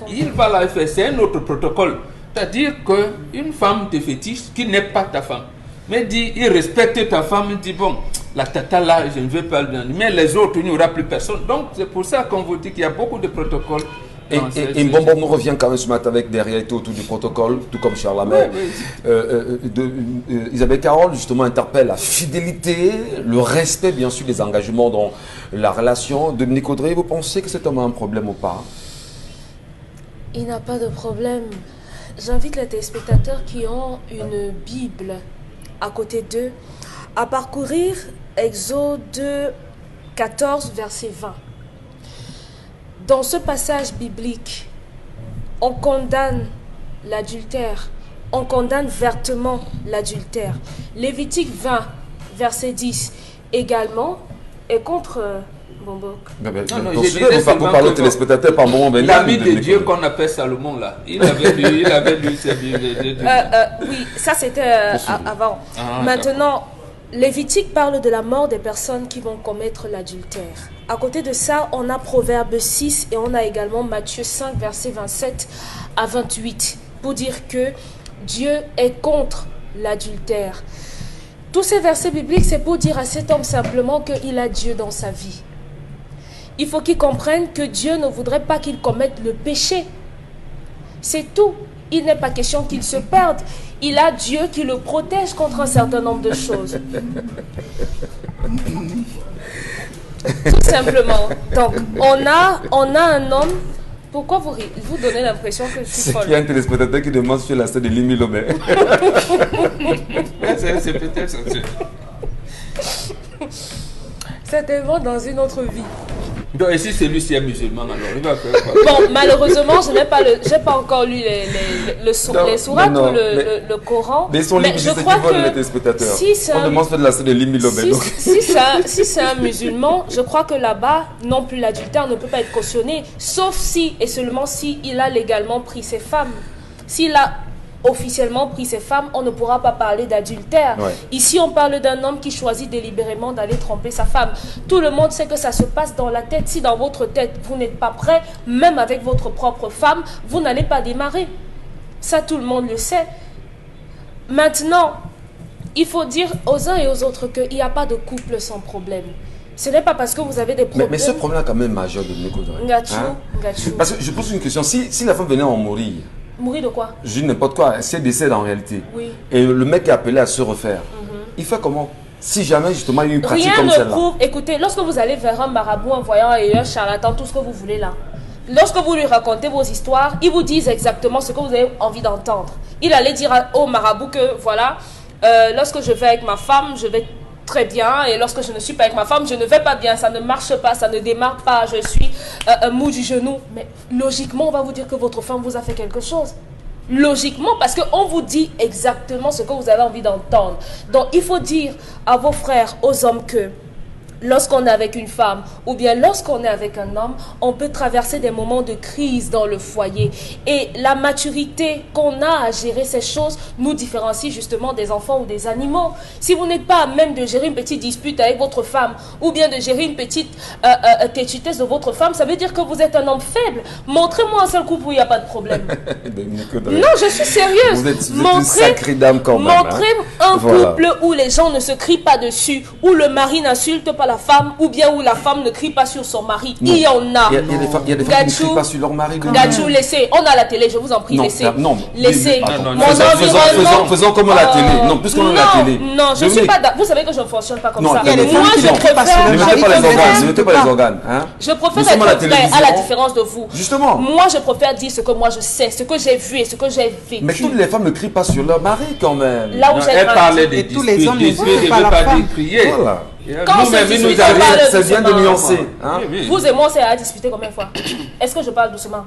Il va la faire, c'est un autre protocole. C'est-à-dire qu'une femme te fétiche qui n'est pas ta femme. Mais dit, il respecte ta femme, il dit, bon, la tata là, je ne veux pas le donner. Mais les autres, il n'y aura plus personne. Donc, c'est pour ça qu'on vous dit qu'il y a beaucoup de protocoles. Et Mbombo nous revient quand même ce matin avec des réalités autour du protocole, tout comme Charles Lamay. Isabelle Carole, justement, interpelle la fidélité, le respect, bien sûr, des engagements dans la relation. Dominique Audrey, vous pensez que cet homme a un problème ou pas? Il n'a pas de problème. J'invite les téléspectateurs qui ont une Bible à côté d'eux à parcourir Exode 14, verset 20. Dans ce passage biblique, on condamne l'adultère, on condamne vertement l'adultère. Lévitique 20, verset 10, également, est contre Bombo. Vous parlez aux téléspectateurs par moment. L'ami de Dieu qu'on appelle Salomon, là, il avait lu ses Bibles. Oui, ça c'était avant. Maintenant, Lévitique parle de la mort des personnes qui vont commettre l'adultère. À côté de ça, on a Proverbe 6 et on a également Matthieu 5, versets 27 à 28, pour dire que Dieu est contre l'adultère. Tous ces versets bibliques, c'est pour dire à cet homme simplement qu'il a Dieu dans sa vie. Il faut qu'il comprenne que Dieu ne voudrait pas qu'il commette le péché. C'est tout. Il n'est pas question qu'il se perde. Il a Dieu qui le protège contre un certain nombre de choses. Tout simplement. Donc, on a un homme. Pourquoi vous donnez l'impression que je suis folle? C'est qu'il y a un téléspectateur qui demande sur la scène de Limi Lobé. C'est peut-être ça. Certainement dans une autre vie. Donc, et si celui-ci est musulman, alors il va faire quoi? Bon, malheureusement, je n'ai pas encore lu les sourates ou le Coran. Mais ils sont libres, je crois que les téléspectateurs. Si on demande de la scène de Limi Lobé. Si c'est un musulman, je crois que là-bas, non plus l'adultère ne peut pas être cautionné, sauf si et seulement si il a légalement pris ses femmes. S'il a officiellement pris ses femmes, on ne pourra pas parler d'adultère. Ouais. Ici, on parle d'un homme qui choisit délibérément d'aller tromper sa femme. Tout le monde sait que ça se passe dans la tête. Si dans votre tête, vous n'êtes pas prêt, même avec votre propre femme, vous n'allez pas démarrer. Ça, tout le monde le sait. Maintenant, il faut dire aux uns et aux autres qu'il n'y a pas de couple sans problème. Ce n'est pas parce que vous avez des problèmes... Mais ce problème est quand même majeur de Ngachou. Parce que je pose une question. Si la femme venait en mourir... Mourir de quoi? Je dis n'importe quoi, c'est décède en réalité. Oui. Et le mec est appelé à se refaire. Il fait comment? Si jamais justement il y a une pratique comme celle-là. Rien ne prouve. Écoutez, lorsque vous allez vers un marabout, un voyant et un charlatan, tout ce que vous voulez là, lorsque vous lui racontez vos histoires, ils vous disent exactement ce que vous avez envie d'entendre. Il allait dire au marabout que voilà, lorsque je vais avec ma femme, je vais très bien, et lorsque je ne suis pas avec ma femme, je ne vais pas bien, ça ne marche pas, ça ne démarre pas, je suis mou du genou. Mais logiquement, on va vous dire que votre femme vous a fait quelque chose. Logiquement, parce qu'on vous dit exactement ce que vous avez envie d'entendre. Donc, il faut dire à vos frères, aux hommes que lorsqu'on est avec une femme ou bien lorsqu'on est avec un homme, on peut traverser des moments de crise dans le foyer. Et la maturité qu'on a à gérer ces choses nous différencie justement des enfants ou des animaux. Si vous n'êtes pas à même de gérer une petite dispute avec votre femme ou bien de gérer une petite têtutesse de votre femme, ça veut dire que vous êtes un homme faible. Montrez-moi un seul couple où il n'y a pas de problème. Non, je suis sérieuse. Vous êtes une sacrée dame quand même. Montrez un couple où les gens ne se crient pas dessus, où le mari n'insulte pas la femme, ou bien où la femme ne crie pas sur son mari. Non. Il y en a. Il y a des femmes qui ne crient pas sur leur mari. Gachou, laissez. On a la télé, je vous en prie, laissez. Non, laissez. Faisons comme à la télé. Non, plus qu'on a la télé. Non, je ne suis pas... Vous savez que je ne fonctionne pas comme ça. Il y a des femmes qui ne crient pas sur leur mari. Ne mettez pas les organes. Je préfère être vrai, à la différence de vous. Justement. Moi, je préfère dire ce que moi je sais, ce que j'ai vu et ce que j'ai vécu. Mais toutes les femmes ne crient pas sur leur mari quand même. Là où j'ai grandi. parler des Et tous les disputes. hommes ne Disputes dispute ne pas veut la pas femme. dire crier. Voilà. Quand Nous-mêmes, on se il nous dispute, arrive. on parle Ça vient de doucement. nuancer. Hein? Oui, oui. Vous et moi, c'est à discuter combien de fois? Est-ce que je parle doucement?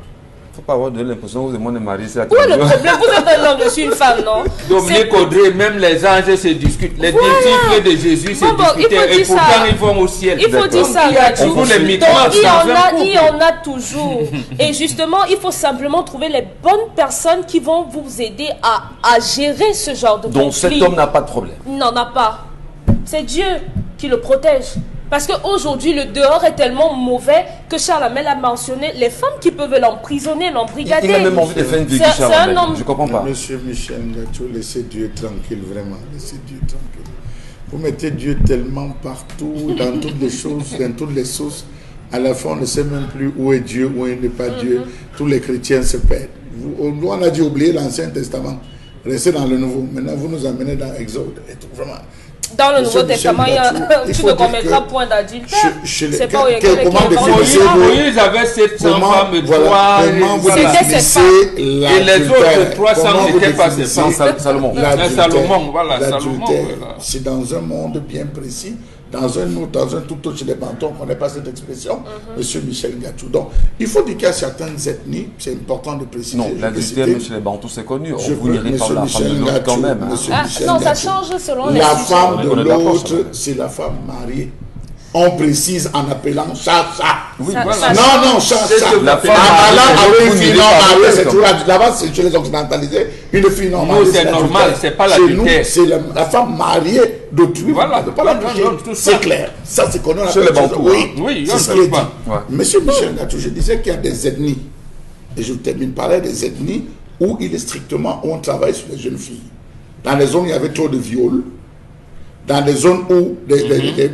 Faut pas avoir donné l'impression que vous et moi on est mariés. C'est Où est le problème? Vous êtes un homme, je suis une femme, non? Dominique Audrey, même les anges se discutent. Les disciples de Jésus se Bon, il faut disputaient et dire pourtant ça. ils vont au ciel. Il faut dire ça, Donc, il y a Gadjou. toujours les Donc, micmacs il y dans en un a, couple. il y en a toujours. Et justement, il faut simplement trouver les bonnes personnes qui vont vous aider à gérer ce genre de Donc conflit. cet homme n'a pas de problème. Il n'en a pas. C'est Dieu qui le protège. Parce qu'aujourd'hui, le dehors est tellement mauvais que Charles Hamel a mentionné les femmes qui peuvent l'emprisonner, l'embrigader. Il a même envie de faire une vie C'est un homme. Je comprends pas. Monsieur Michel Ngacho, laissez Dieu tranquille, vraiment. Laissez Dieu tranquille. Vous mettez Dieu tellement partout, dans toutes les choses, dans toutes les sources. À la fin, on ne sait même plus où est Dieu, où n'est pas Dieu. Tous les chrétiens se perdent. On a dit oublier l'Ancien Testament. Restez dans le Nouveau. Maintenant, vous nous amenez dans Exode. Et tout, vraiment. Dans le Monsieur Nouveau Testament, Michel tu Ngacho, ne commettras point d'adultère. C'est pas comment définissez-vous Moïse avait 700 femmes, comment vous C'était définissez Et les autres 300 n'étaient pas ses femmes. Salomon. Salomon, voilà, L'adultère, Salomon, voilà. c'est dans un monde bien précis, dans un tout autre chez les bantons, on ne connaît pas cette expression, Monsieur Michel Ngacho. Donc, il faut dire qu'il y a certaines ethnies, c'est important de préciser. Non, je peux l'adultère, citer- monsieur les Bantous, c'est connu. je Vous peux- n'irez pas Monsieur la femme de Michel l'autre quand Ngacho, même. Hein. Monsieur Ah, Michel non, ça Ngacho. change selon les La sujets. femme On de est d'accord, l'autre, ça. c'est la femme mariée. On précise en appelant ça. Oui, Ça- voilà. ça- Non, ça. La En femme allant mariée, avec vous une fille n'irez non pas mariée, avec c'est comme- toujours là-bas, c'est chez les occidentalisés. Une fille non Nous, mariée, c'est l'adultère. normal, c'est pas Chez nous, l'adultère. c'est la femme mariée d'autrui. Voilà. On ne peut pas la Non, toucher. non, tout ça. C'est clair. Ça, c'est connu. Chez les Bantous, Oui, hein. Oui, c'est on ce ne qui est peut dit. pas. Ouais. Monsieur Michel Ngacho, je disais qu'il y a des ethnies, et je termine par là, des ethnies où il est strictement, où on travaille sur les jeunes filles. Dans les zones où il y avait trop de viols, dans des zones où,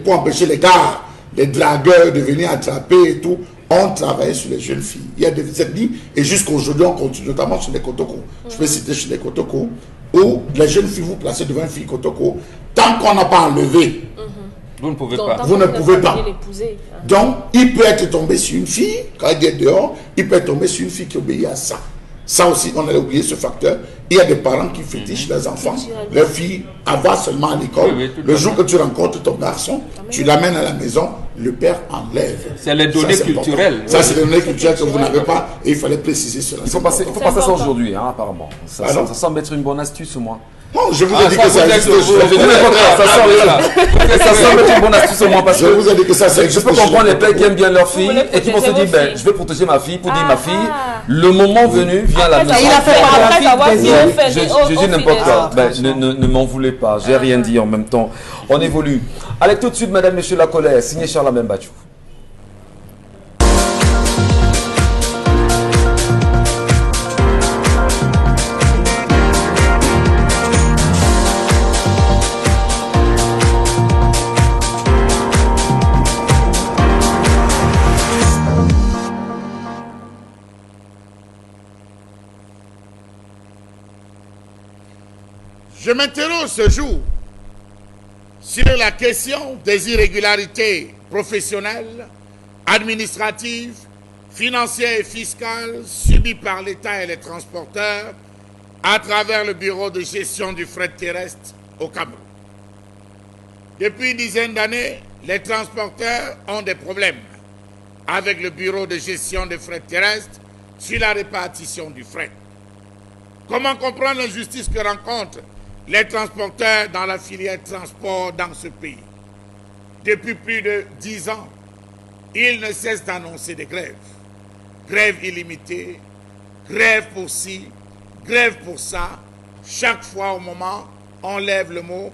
pour empêcher les gars, les dragueurs de venir attraper et tout, on travaille sur les jeunes filles. Il y a des ethnies, et jusqu'aujourd'hui, on continue, notamment sur les Kotoko. Je peux citer chez les Kotoko, où les jeunes filles, vous placez devant une fille Kotoko, tant qu'on n'a pas enlevé. Vous ne pouvez Donc, pas. tant Vous que ne pouvez pas. l'épouser, hein. Donc, il peut être tombé sur une fille, quand il est dehors, il peut être tombé sur une fille qui obéit à ça. Ça aussi, on a oublié ce facteur. Il y a des parents qui fétichent leurs enfants. Leur fille, va seulement à l'école. Oui, oui, tout Le à jour fait. que tu rencontres ton garçon, tu l'amènes à la maison, le père enlève. C'est les données Ça, important. culturelles. Ça, c'est les données culturelles que vous n'avez pas et il fallait préciser cela. Il faut passer ça important. aujourd'hui, hein, apparemment. Alors Ça semble être une bonne astuce, moi. Non, je vous ai Ah, dit ça, que ça vous êtes existe. au- Je dis n'importe quoi, ça semble être une bonne astuce, moi, parce Je que vous ai dit que ça je existe. peux comprendre les pères qui aiment bien leur fille voulez et qui vont se protéger dire, vos ben, filles. je vais protéger ma fille pour dire Ah. ma fille, le moment venu, viens à la Après, maison. il a fait par la après fille avoir des bien autres. fait Je dis n'importe quoi. Ben, attention. ne m'en voulez pas, j'ai rien dit en même temps. On évolue. Allez tout de suite, madame, monsieur la colère, signé Charles Hamel Bachou. Je m'interroge ce jour sur la question des irrégularités professionnelles, administratives, financières et fiscales subies par l'État et les transporteurs à travers le bureau de gestion du fret terrestre au Cameroun. Depuis une dizaine d'années, les transporteurs ont des problèmes avec le bureau de gestion du fret terrestre sur la répartition du fret. Comment comprendre l'injustice que rencontrent les transporteurs dans la filière transport dans ce pays? Depuis plus de 10 ans, ils ne cessent d'annoncer des grèves. Grève illimitée, grève pour ci, grève pour ça. Chaque fois au moment, on lève le mot,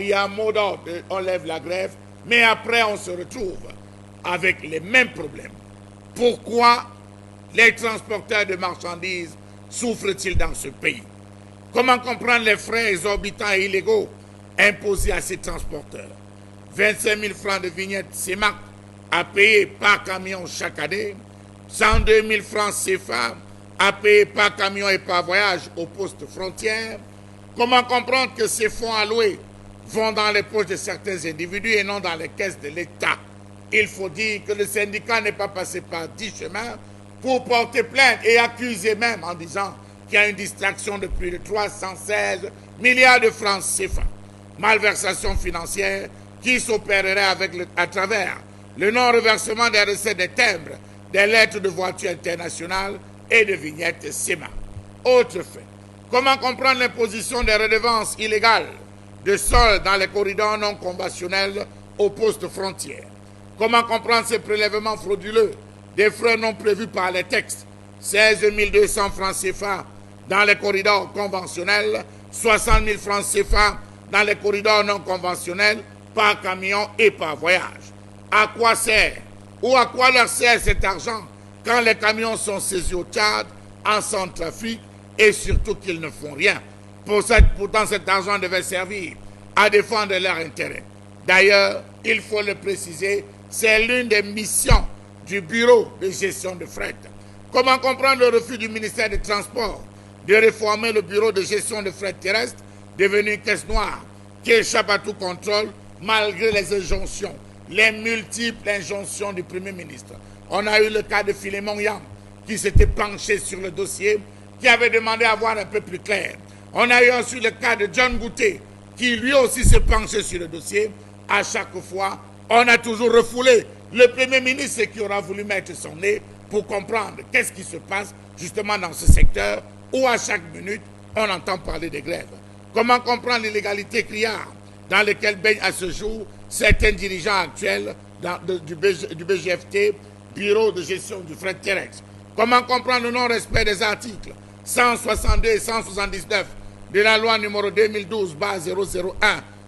il y a un mot d'ordre, on lève la grève, mais après on se retrouve avec les mêmes problèmes. Pourquoi les transporteurs de marchandises souffrent-ils dans ce pays? Comment comprendre les frais exorbitants et illégaux imposés à ces transporteurs? 25 000 francs de vignette CEMAC à payer par camion chaque année, 102 000 francs CFA à payer par camion et par voyage aux postes frontières. Comment comprendre que ces fonds alloués vont dans les poches de certains individus et non dans les caisses de l'État? Il faut dire que le syndicat n'est pas passé par 10 chemins pour porter plainte et accuser même en disant qu'il y a une distraction de plus de 316 milliards de francs CFA. malversation financière qui s'opérerait à travers le non-reversement des recettes des timbres, des lettres de voiture internationales et de vignettes SEMA. Autre fait, comment comprendre l'imposition des redevances illégales de sol dans les corridors non conventionnels aux postes frontières? Comment comprendre ces prélèvements frauduleux des frais non prévus par les textes? 16 200 francs CFA dans les corridors conventionnels, 60 000 francs CFA dans les corridors non conventionnels par camion et par voyage. À quoi sert ou à quoi leur sert cet argent quand les camions sont saisis au Tchad, en Centrafrique et surtout qu'ils ne font rien? Pourtant cet argent devait servir à défendre leurs intérêts. D'ailleurs, il faut le préciser, c'est l'une des missions du Bureau de gestion de fret. Comment comprendre le refus du ministère des Transports de réformer le Bureau de gestion de fret terrestre, devenu une caisse noire, qui échappe à tout contrôle malgré les injonctions, les multiples injonctions du Premier ministre? On a eu le cas de Philémon Yam, qui s'était penché sur le dossier, qui avait demandé à voir un peu plus clair. On a eu ensuite le cas de John Gouté, qui lui aussi se penchait sur le dossier. À chaque fois, on a toujours refoulé le Premier ministre qui aura voulu mettre son nez pour comprendre qu'est-ce qui se passe justement dans ce secteur où à chaque minute, on entend parler des grèves. Comment comprendre l'illégalité criarde dans laquelle baignent à ce jour certains dirigeants actuels du BGFT, Bureau de gestion du fret terrestre? Comment comprendre le non-respect des articles 162 et 179 de la loi numéro 2012-001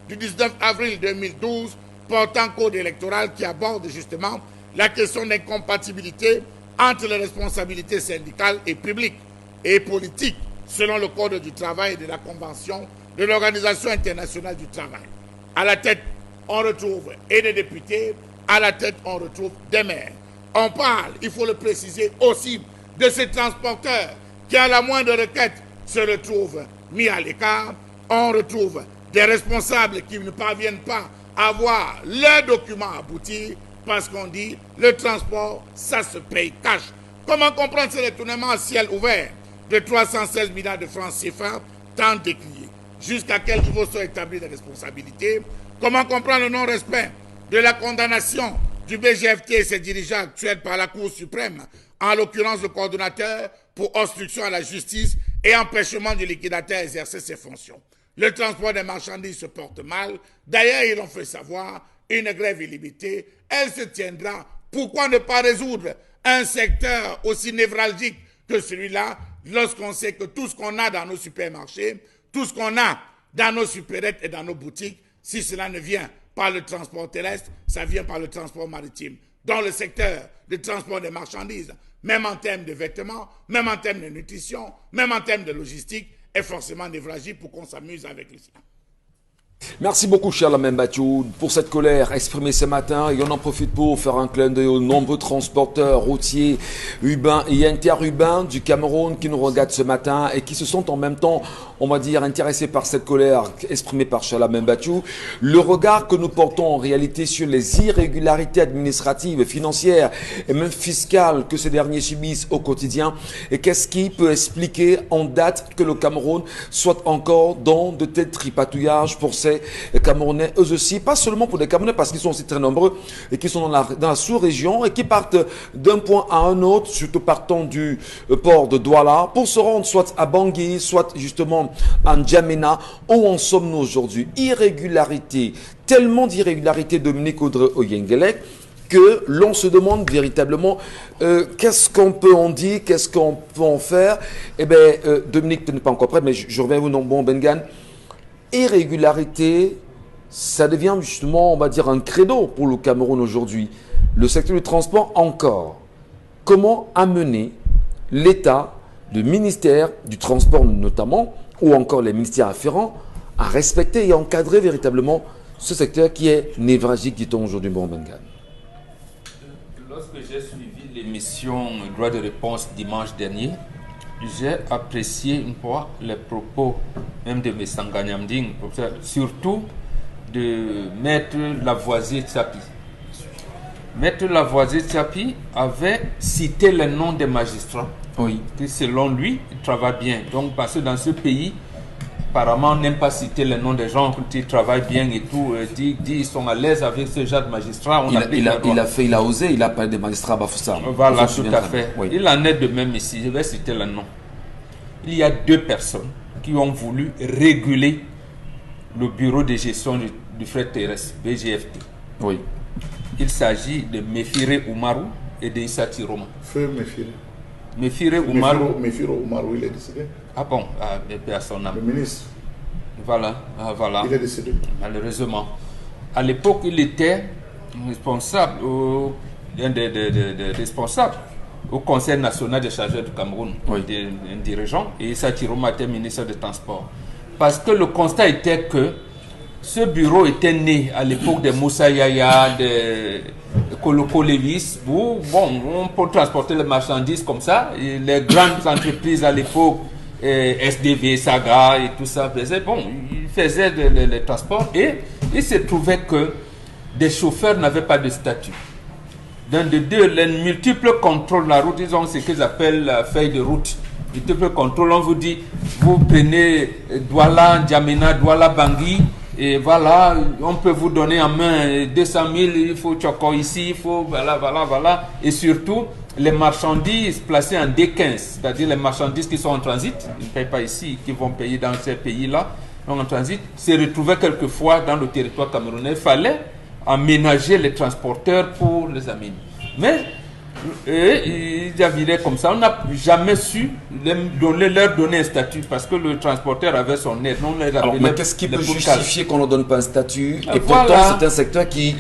du 19 avril 2012 portant code électoral qui aborde justement la question d'incompatibilité entre les responsabilités syndicales et publiques et politiques selon le Code du travail et de la Convention de l'Organisation internationale du travail. À la tête, on retrouve et des députés, à la tête, on retrouve des maires. On parle, il faut le préciser aussi, de ces transporteurs qui, à la moindre requête, se retrouvent mis à l'écart. On retrouve des responsables qui ne parviennent pas à voir leurs documents aboutir parce qu'on dit le transport, ça se paye cash. Comment comprendre ce détournement à ciel ouvert de 316 milliards de francs CFA tant décriés? Jusqu'à quel niveau sont établies les responsabilités? Comment comprendre le non-respect de la condamnation du BGFT et ses dirigeants actuels par la Cour suprême, en l'occurrence le coordonnateur pour obstruction à la justice et empêchement du liquidateur d'exercer ses fonctions? Le transport des marchandises se porte mal. D'ailleurs, ils l'ont fait savoir, une grève illimitée, elle se tiendra. Pourquoi ne pas résoudre un secteur aussi névralgique que celui-là, lorsqu'on sait que tout ce qu'on a dans nos supermarchés, tout ce qu'on a dans nos supérettes et dans nos boutiques, si cela ne vient par le transport terrestre, ça vient par le transport maritime. Dans le secteur du transport des marchandises, même en termes de vêtements, même en termes de nutrition, même en termes de logistique, est forcément névralgique pour qu'on s'amuse avec le sien. Merci beaucoup, cher Lamine Bachou, pour cette colère exprimée ce matin. Et on en profite pour faire un clin d'œil aux nombreux transporteurs routiers, urbains et interurbains du Cameroun qui nous regardent ce matin et qui se sont en même temps, on va dire, intéressés par cette colère exprimée par Lamine Bachou. Le regard que nous portons en réalité sur les irrégularités administratives, financières et même fiscales que ces derniers subissent au quotidien. Et qu'est-ce qui peut expliquer en date que le Cameroun soit encore dans de tels tripatouillages pour ces Camerounais, eux aussi, pas seulement pour des Camerounais, parce qu'ils sont aussi très nombreux et qui sont dans la sous-région et qui partent d'un point à un autre, surtout partant du port de Douala, pour se rendre soit à Bangui, soit justement à N'Djamena. Où en sommes-nous aujourd'hui? Irrégularité, tellement d'irrégularités, Dominique Audrey-Oyengelek, que l'on se demande véritablement qu'est-ce qu'on peut en dire, qu'est-ce qu'on peut en faire. Eh bien, Dominique, tu n'es pas encore prêt, mais je reviens à vous, non, bon, Bengan. Irrégularité, ça devient justement, on va dire, un credo pour le Cameroun aujourd'hui. Le secteur du transport encore. Comment amener l'État, le ministère du Transport notamment, ou encore les ministères afférents, à respecter et encadrer véritablement ce secteur qui est névralgique, dit-on aujourd'hui, bon Bengan? Lorsque j'ai suivi l'émission Droit de réponse dimanche dernier, j'ai apprécié une fois les propos même de M. Sanganyamding, surtout de Maître Lavoisier Tchapi. Maître Lavoisier Tchapi avait cité le nom des magistrats, oui, qui selon lui travaillent bien. Donc parce que dans ce pays, apparemment n'aime pas citer les noms des gens qui travaillent bien et tout, dit ils sont à l'aise avec ce genre de magistrats. Il a osé, il a parlé des magistrats à Bafoussam. Voilà, tout à fait. Oui. Il en est de même ici, je vais citer le nom. Il y a 2 personnes qui ont voulu réguler le bureau de gestion du fret terrestre, BGFT. Oui. Il s'agit de Mefire Oumarou et de Issa Tiroma. Feu Mefire. Mefire Oumarou. Mefire Oumarou, il est décédé. Ah bon, personne n'a. Le ministre. Voilà, voilà. Il est décédé. Malheureusement. À l'époque, il était responsable, un des responsables au Conseil national des chargeurs du Cameroun, oui. Un dirigeant, et Issa Tiroma était ministre des Transports. Parce que le constat était que ce bureau était né à l'époque de Moussa Yaya, de Koloko Levis, où on peut transporter les marchandises comme ça. Et les grandes entreprises à l'époque, SDV, Saga et tout ça, ils faisaient les transports et il se trouvait que des chauffeurs n'avaient pas de statut. Dans de deux, les multiples contrôles de la route, ils ont ce qu'ils appellent la feuille de route. Multiples contrôles, on vous dit, vous prenez Douala, N'Djamena, Douala, Bangui, et voilà, on peut vous donner en main 200 000, il faut Tchoko ici, il faut, voilà. Et surtout, les marchandises placées en D15, c'est-à-dire les marchandises qui sont en transit, ils ne payent pas ici, qui vont payer dans ces pays-là, donc en transit, se retrouvaient quelquefois dans le territoire camerounais. Il fallait aménager les transporteurs pour les amener. Mais ils avaient comme ça, on n'a jamais su leur donner un statut parce que le transporteur avait son aide. Mais qu'est-ce qui peut justifier qu'on ne leur donne pas un statut? Et voilà. Pourtant, c'est un secteur qui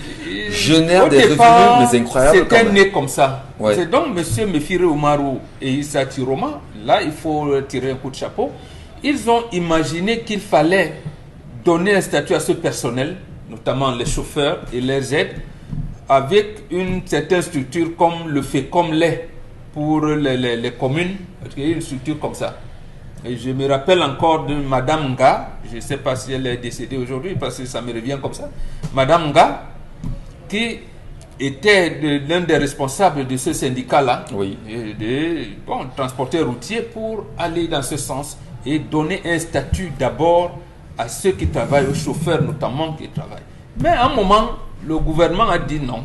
génère des revenus, mais incroyables. C'était né comme ça. Ouais. C'est donc M. Mefire Oumarou et Issa Tiroma, là, il faut tirer un coup de chapeau. Ils ont imaginé qu'il fallait donner un statut à ce personnel, notamment les chauffeurs et leurs aides, avec une certaine structure comme le fait comme l'est pour les communes, parce qu'il y a une structure comme ça. Et je me rappelle encore de Madame Nga, je ne sais pas si elle est décédée aujourd'hui parce que ça me revient comme ça, Madame Nga, qui était l'un des responsables de ce syndicat-là, oui. Transporteur routier, pour aller dans ce sens et donner un statut d'abord à ceux qui travaillent, aux chauffeurs notamment qui travaillent. Mais à un moment, le gouvernement a dit non.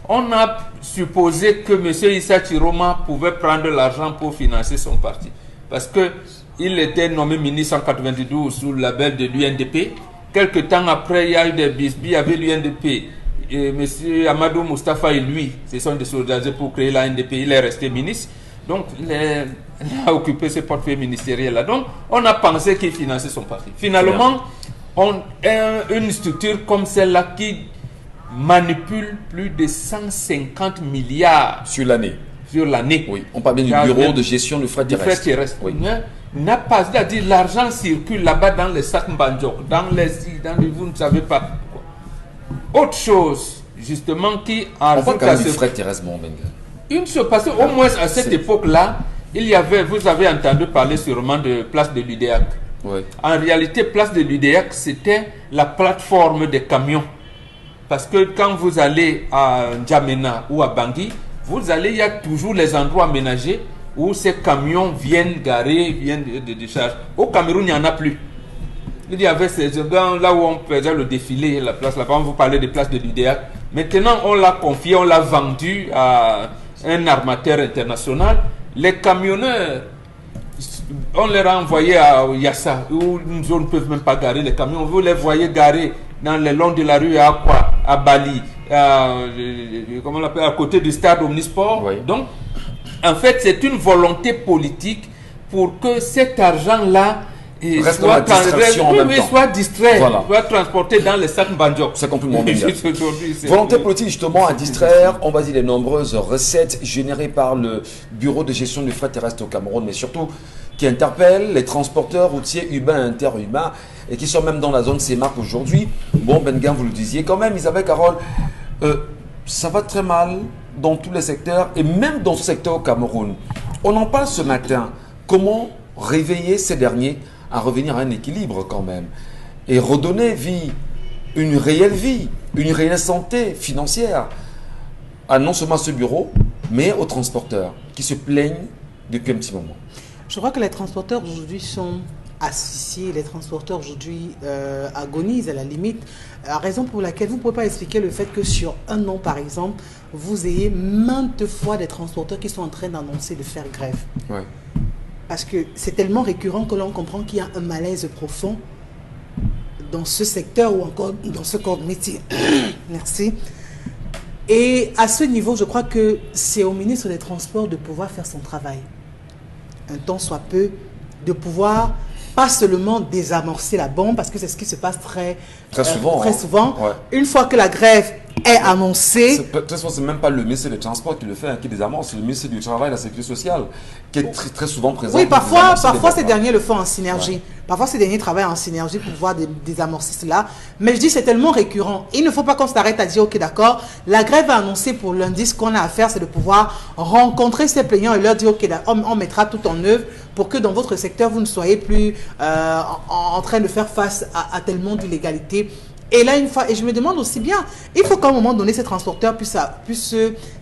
On a supposé que M. Issa Tiroma pouvait prendre l'argent pour financer son parti. Parce qu'il était nommé ministre en 1992 sous le label de l'UNDP. Quelque temps après, il y a eu des bisbilles avec l'UNDP. Et M. Amadou Moustapha et lui se sont désolidarisés pour créer la NDP. Il est resté ministre. Donc, il a occupé ce portefeuille ministériel-là. Donc, on a pensé qu'il finançait son parti. Finalement, une structure comme celle-là qui manipule plus de 150 milliards sur l'année. Oui, on parle bien du bureau de gestion du fret terrestre. Oui. N'a pas, c'est-à-dire l'argent circule là-bas dans les sacs Mbandjok, vous ne savez pas. Autre chose, justement, qui on parle quand même du fret terrestre, mon Benga. Une chose, parce qu'au moins à cette époque-là, vous avez entendu parler sûrement de Place de l'UDEAC. Oui. En réalité, Place de l'UDEAC, c'était la plateforme des camions. Parce que quand vous allez à N'Djamena ou à Bangui, il y a toujours les endroits aménagés où ces camions viennent garer, viennent de décharge. Au Cameroun, il n'y en a plus. Il y avait ces gens là où on faisait le défilé, la place là-bas, on vous parlait des places de l'UDEAC. Maintenant, on l'a confié, on l'a vendu à un armateur international. Les camionneurs, on les a envoyés à Yassa, où nous ne peuvent même pas garer les camions. Vous les voyez garer dans le long de la rue à Bali, comment on l'appelle, à côté du stade Omnisport. Oui. Donc, en fait, c'est une volonté politique pour que cet argent-là soit distrait, soit transporté dans les sacs Mbandjok. C'est complètement bien. Volonté politique justement à distraire, on va dire les nombreuses recettes générées par le bureau de gestion du fret terrestre au Cameroun, mais surtout qui interpellent les transporteurs routiers urbains et interurbains et qui sont même dans la zone CEMAC aujourd'hui. Bon, Benga, vous le disiez quand même, Isabelle Carole, ça va très mal dans tous les secteurs et même dans ce secteur au Cameroun. On en parle ce matin. Comment réveiller ces derniers à revenir à un équilibre quand même et redonner une réelle santé financière à non seulement ce bureau, mais aux transporteurs qui se plaignent depuis un petit moment. Je crois que les transporteurs aujourd'hui sont asphyxiés, les transporteurs aujourd'hui agonisent à la limite, à raison pour laquelle vous ne pouvez pas expliquer le fait que sur un an, par exemple, vous ayez maintes fois des transporteurs qui sont en train d'annoncer de faire grève. Ouais. Parce que c'est tellement récurrent que l'on comprend qu'il y a un malaise profond dans ce secteur ou encore dans ce corps de métier. Merci. Et à ce niveau, je crois que c'est au ministre des Transports de pouvoir faire son travail. Un temps soit peu, de pouvoir pas seulement désamorcer la bombe, parce que c'est ce qui se passe très souvent. Ouais. Une fois que la grève est annoncée... Très souvent, c'est même pas le ministre des Transports qui le fait, qui désamorce, c'est le ministre du Travail et de la Sécurité sociale, qui est très souvent présent. Oui, parfois ces derniers le font en synergie. Ouais. Parfois, ces derniers travaillent en synergie pour pouvoir désamorcer cela. Mais je dis, c'est tellement récurrent. Il ne faut pas qu'on s'arrête à dire, ok, d'accord, la grève est annoncée pour lundi. Ce qu'on a à faire, c'est de pouvoir rencontrer ces plaignants et leur dire, ok, on mettra tout en œuvre pour que dans votre secteur, vous ne soyez plus en train de faire face à tellement d'illégalité. Et là, une fois, et je me demande aussi bien, il faut qu'à un moment donné, ces transporteurs puissent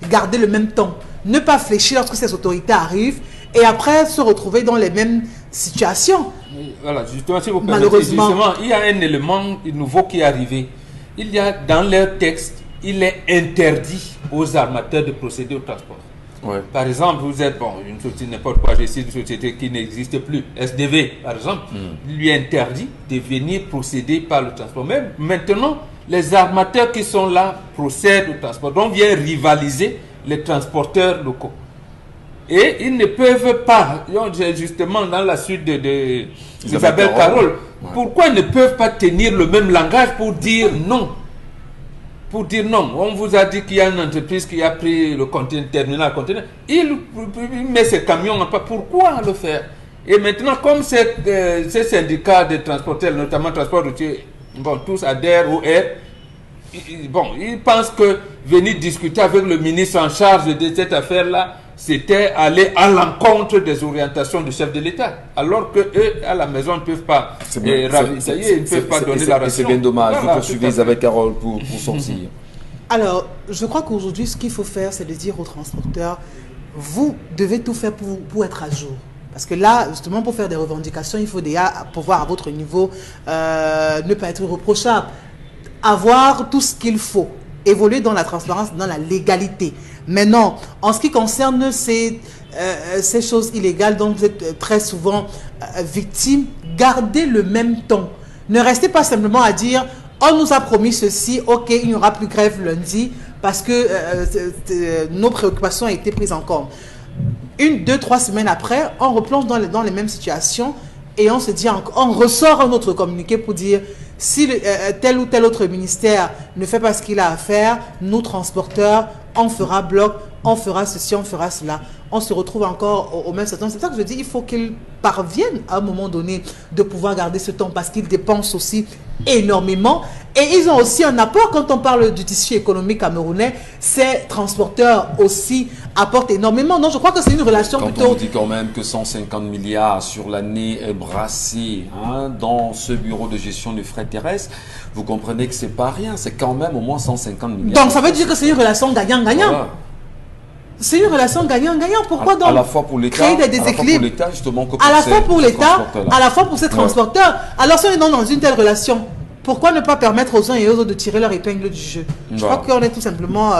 garder le même temps. Ne pas fléchir lorsque ces autorités arrivent et après se retrouver dans les mêmes situations. Voilà, justement, si vous permettez, justement, il y a un élément nouveau qui est arrivé. Il y a dans leur texte, il est interdit aux armateurs de procéder au transport. Ouais. Par exemple, vous êtes, une société, n'importe quoi, je cite une société qui n'existe plus, SDV, par exemple, lui interdit de venir procéder par le transport. Mais maintenant, les armateurs qui sont là procèdent au transport. Donc, vient rivaliser les transporteurs locaux. Et ils ne peuvent pas, justement, dans la suite d'Isabelle Carole, pourquoi ils ne peuvent pas tenir le même langage pour dire non? Pour dire non, on vous a dit qu'il y a une entreprise qui a pris le terminal conteneur. Il met ses camions en pas. Pourquoi le faire? Et maintenant, comme ces syndicats de transporteurs, notamment transport routier, tous adhèrent au R, ils pensent que venir discuter avec le ministre en charge de cette affaire-là, c'était aller à l'encontre des orientations du chef de l'État. Alors qu'eux, à la maison, ne peuvent pas ravitailler, ils ne peuvent pas donner la ration. C'est bien dommage. Vous poursuivez Isabelle Carole pour sortir. Alors, je crois qu'aujourd'hui, ce qu'il faut faire, c'est de dire aux transporteurs, vous devez tout faire pour être à jour. Parce que là, justement, pour faire des revendications, il faut déjà pouvoir, à votre niveau, ne pas être reprochable. Avoir tout ce qu'il faut. Évoluer dans la transparence, dans la légalité. Maintenant, en ce qui concerne ces choses illégales dont vous êtes très souvent victime, gardez le même ton. Ne restez pas simplement à dire « On nous a promis ceci, ok, il n'y aura plus grève lundi parce que nos préoccupations ont été prises en compte. » 1, 2, 3 semaines après, on replonge dans les mêmes situations et on se dit, on ressort un autre communiqué pour dire si tel ou tel autre ministère ne fait pas ce qu'il a à faire, nous transporteurs, on fera bloc, on fera ceci, on fera cela. On se retrouve encore au même temps. C'est ça que je dis, il faut qu'ils parviennent à un moment donné de pouvoir garder ce temps parce qu'ils dépensent aussi énormément. Et ils ont aussi un apport quand on parle du tissu économique camerounais. Ces transporteurs aussi apportent énormément. Donc je crois que c'est une relation plutôt... Quand on dit quand même que 150 milliards sur l'année est brassé dans ce bureau de gestion du fret terrestre, vous comprenez que c'est pas rien. C'est quand même au moins 150 milliards. Donc ça veut dire que c'est une relation gagnant-gagnant. Voilà. C'est une relation gagnant-gagnant. Pourquoi donc à la fois pour créer des déséquilibres à la fois pour l'État, à la fois pour ces transporteurs. Alors si on est dans une telle relation, pourquoi ne pas permettre aux uns et aux autres de tirer leur épingle du jeu? Je crois qu'on est tout simplement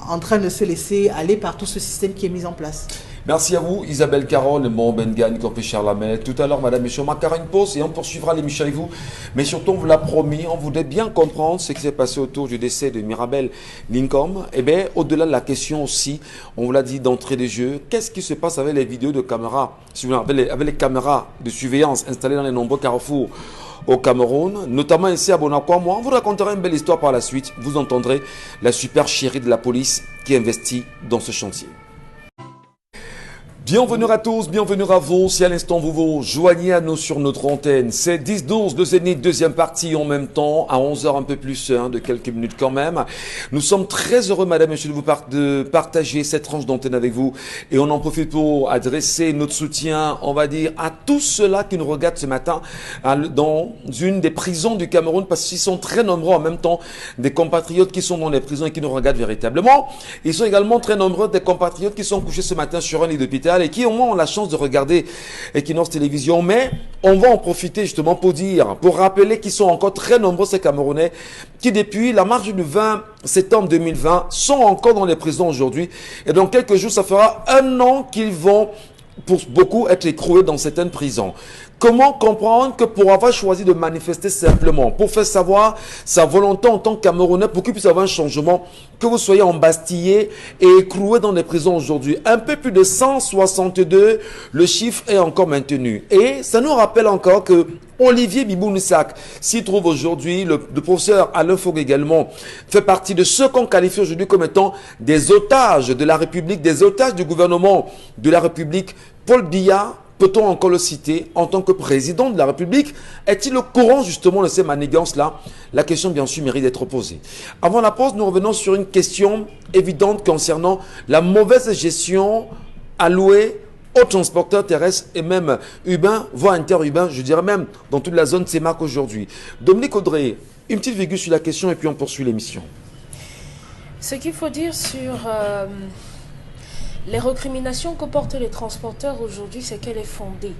en train de se laisser aller par tout ce système qui est mis en place. Merci à vous, Isabelle Carole, bon Bengan, Corpé Charlamel. Tout à l'heure, Madame Michaud, on marquera une pause et on poursuivra l'émission avec vous. Mais surtout, on vous l'a promis, on voudrait bien comprendre ce qui s'est passé autour du décès de Mirabel Lincoln. Eh bien, au-delà de la question aussi, on vous l'a dit d'entrée de jeu, qu'est-ce qui se passe avec les vidéos de caméras, avec les caméras de surveillance installées dans les nombreux carrefours au Cameroun, notamment ici à Bonacqua. On vous racontera une belle histoire par la suite. Vous entendrez la super chérie de la police qui investit dans ce chantier. Bienvenue à tous, bienvenue à vous. Si à l'instant vous vous joignez à nous sur notre antenne, c'est 10-12 de Zénith, deuxième partie en même temps, à 11h un peu plus de quelques minutes quand même. Nous sommes très heureux, madame et monsieur, de partager cette tranche d'antenne avec vous. Et on en profite pour adresser notre soutien, on va dire, à tous ceux-là qui nous regardent ce matin dans une des prisons du Cameroun, parce qu'ils sont très nombreux en même temps, des compatriotes qui sont dans les prisons et qui nous regardent véritablement. Ils sont également très nombreux des compatriotes qui sont couchés ce matin sur un lit d'hôpital mondiale et qui au moins ont la chance de regarder Equinox Télévision. Mais on va en profiter justement pour dire, pour rappeler qu'ils sont encore très nombreux ces Camerounais qui depuis la marche du 20 septembre 2020 sont encore dans les prisons aujourd'hui. Et dans quelques jours, ça fera 1 an qu'ils vont pour beaucoup être écroués dans certaines prisons. Comment comprendre que pour avoir choisi de manifester simplement, pour faire savoir sa volonté en tant que Camerounais, pour qu'il puisse avoir un changement, que vous soyez embastillés et écroués dans les prisons aujourd'hui? Un peu plus de 162, le chiffre est encore maintenu. Et ça nous rappelle encore que Olivier Bibounissak s'y trouve aujourd'hui, le professeur Alain Fogg également, fait partie de ceux qu'on qualifie aujourd'hui comme étant des otages de la République, des otages du gouvernement de la République. Paul Biya, peut-on encore le citer en tant que président de la République? Est-il au courant justement de ces manigances-là? La question bien sûr mérite d'être posée. Avant la pause, nous revenons sur une question évidente concernant la mauvaise gestion allouée aux transporteurs terrestres et même urbains, voire interurbains, je dirais même dans toute la zone CEMAC aujourd'hui. Dominique Audrey, une petite virgule sur la question et puis on poursuit l'émission. Ce qu'il faut dire sur les recriminations que portent les transporteurs aujourd'hui, c'est qu'elle est fondée.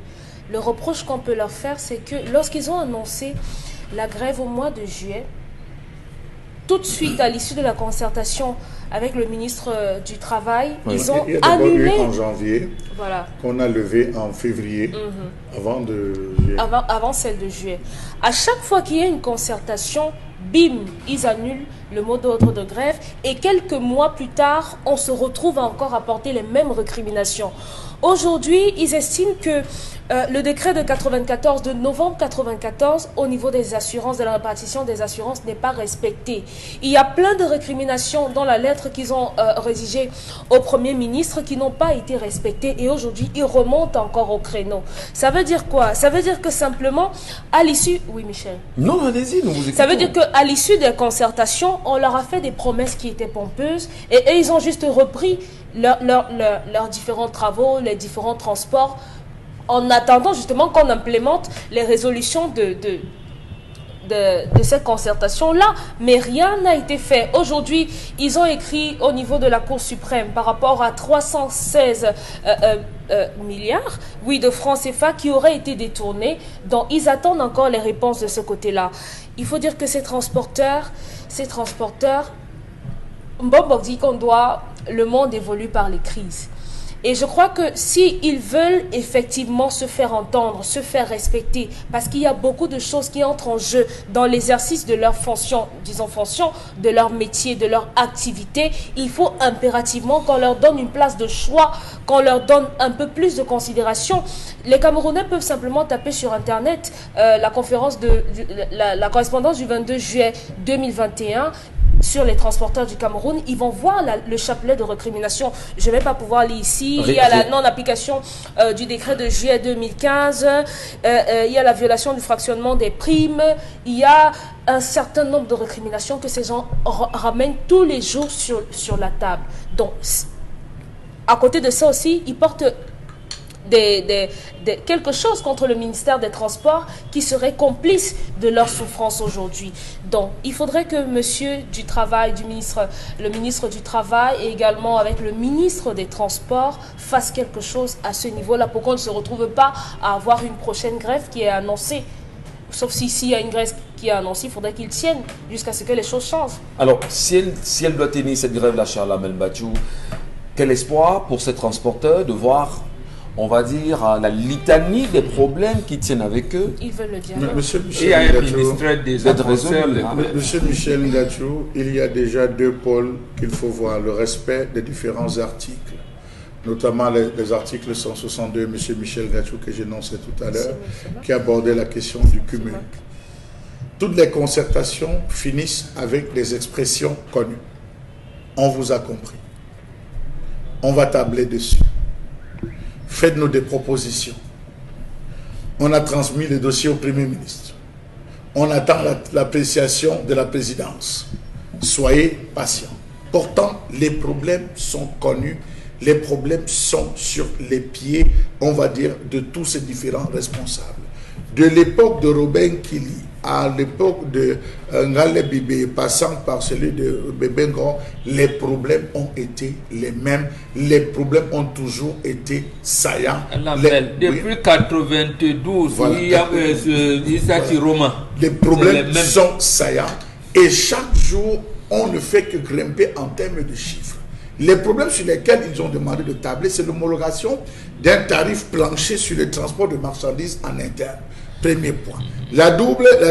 Le reproche qu'on peut leur faire, c'est que lorsqu'ils ont annoncé la grève au mois de juillet, tout de suite à l'issue de la concertation avec le ministre du Travail, ils ont annulé en janvier, voilà, qu'on a levé en février, avant celle de juillet. À chaque fois qu'il y a une concertation, bim, ils annulent le mot d'ordre de grève et quelques mois plus tard, on se retrouve encore à porter les mêmes récriminations. Aujourd'hui, ils estiment que le décret de 94, de novembre 94, au niveau des assurances, de la répartition des assurances, n'est pas respecté. Il y a plein de récriminations dans la lettre qu'ils ont rédigée au Premier ministre qui n'ont pas été respectées et aujourd'hui, ils remontent encore au créneau. Ça veut dire quoi? Ça veut dire que simplement, à l'issue... Oui, Michel. Non, allez-y, nous vous écoutons. Ça veut dire qu'à l'issue des concertations, on leur a fait des promesses qui étaient pompeuses et ils ont juste repris leurs différents travaux, les différents transports, en attendant justement qu'on implémente les résolutions de cette concertation-là. Mais rien n'a été fait. Aujourd'hui, ils ont écrit au niveau de la Cour suprême par rapport à 316 milliards, oui, de francs CFA qui auraient été détournés, dont ils attendent encore les réponses de ce côté-là. Il faut dire que ces transporteurs, Mbombo dit le monde évolue par les crises. Et je crois que s'ils veulent effectivement se faire entendre, se faire respecter, parce qu'il y a beaucoup de choses qui entrent en jeu dans l'exercice de leur fonction, disons fonction, de leur métier, de leur activité, il faut impérativement qu'on leur donne une place de choix, qu'on leur donne un peu plus de considération. Les Camerounais peuvent simplement taper sur Internet la correspondance du 22 juillet 2021 sur les transporteurs du Cameroun. Ils vont voir le chapelet de récrimination. Je ne vais pas pouvoir lire ici. Il y a la non-application du décret de juillet 2015. Il y a la violation du fractionnement des primes. Il y a un certain nombre de récriminations que ces gens ramènent tous les jours sur la table. Donc, à côté de ça aussi, ils portent quelque chose contre le ministère des Transports qui serait complice de leur souffrance aujourd'hui. Donc, il faudrait que monsieur du Travail, le ministre du Travail et également avec le ministre des Transports fassent quelque chose à ce niveau-là pour qu'on ne se retrouve pas à avoir une prochaine grève qui est annoncée. Sauf s'il y a une grève qui est annoncée, il faudrait qu'ils tiennent jusqu'à ce que les choses changent. Alors, si elle doit tenir cette grève-là, Charles Melbachou, quel espoir pour ces transporteurs de voir, on va dire, la litanie des problèmes qui tiennent avec eux? Ils veulent le dire. Monsieur Michel Ngachou, il y a déjà 2 pôles qu'il faut voir. Le respect des différents articles, notamment les articles 162, monsieur Michel Ngachou, que j'énonçais tout à l'heure, qui abordait la question du cumul. Toutes les concertations finissent avec des expressions connues. On vous a compris. On va tabler dessus. Faites-nous des propositions. On a transmis le dossier au Premier ministre. On attend l'appréciation de la présidence. Soyez patients. Pourtant, les problèmes sont connus. Les problèmes sont sur les pieds, on va dire, de tous ces différents responsables. De l'époque de Robin Kili, à l'époque de Ngale Bibé, passant par celui de Bebengon, les problèmes ont été les mêmes. Les problèmes ont toujours été saillants. Depuis 92, voilà, il y a Roma. Les problèmes sont saillants. Et chaque jour, on ne fait que grimper en termes de chiffres. Les problèmes sur lesquels ils ont demandé de tabler, c'est l'homologation d'un tarif plancher sur le transport de marchandises en interne. Premier point. La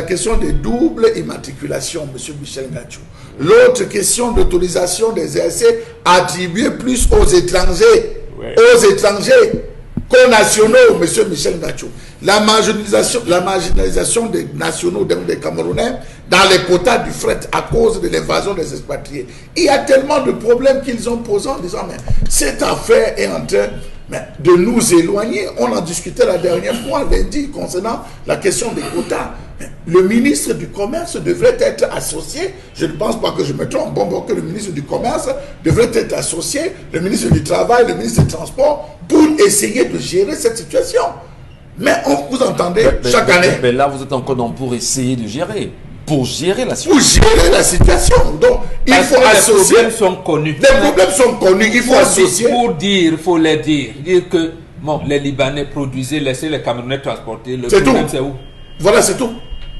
question des doubles immatriculations, M. Michel Ngachou. L'autre question d'autorisation des ERC attribuée plus aux étrangers. Ouais. Aux étrangers co-nationaux, M. Michel Ngachou. La marginalisation des nationaux, des Camerounais, dans les quotas du fret à cause de l'invasion des expatriés. Il y a tellement de problèmes qu'ils ont posés en disant, mais cette affaire est en train de nous éloigner. On en discutait la dernière fois, lundi, concernant la question des quotas. Le ministre du Commerce devrait être associé, je ne pense pas que je me trompe, que le ministre du Commerce devrait être associé, le ministre du Travail, le ministre des Transports, pour essayer de gérer cette situation. Mais vous entendez chaque année... Mais là, vous êtes encore dans pour essayer de gérer. Pour gérer la situation. Pour gérer la situation. Donc, il faut associer... Les problèmes sont connus. Les problèmes sont connus, il faut associer... Il faut les dire. Dire que, bon, les Libanais produisaient, laissaient les Camerounais transporter. Le problème, c'est où? Voilà, c'est tout.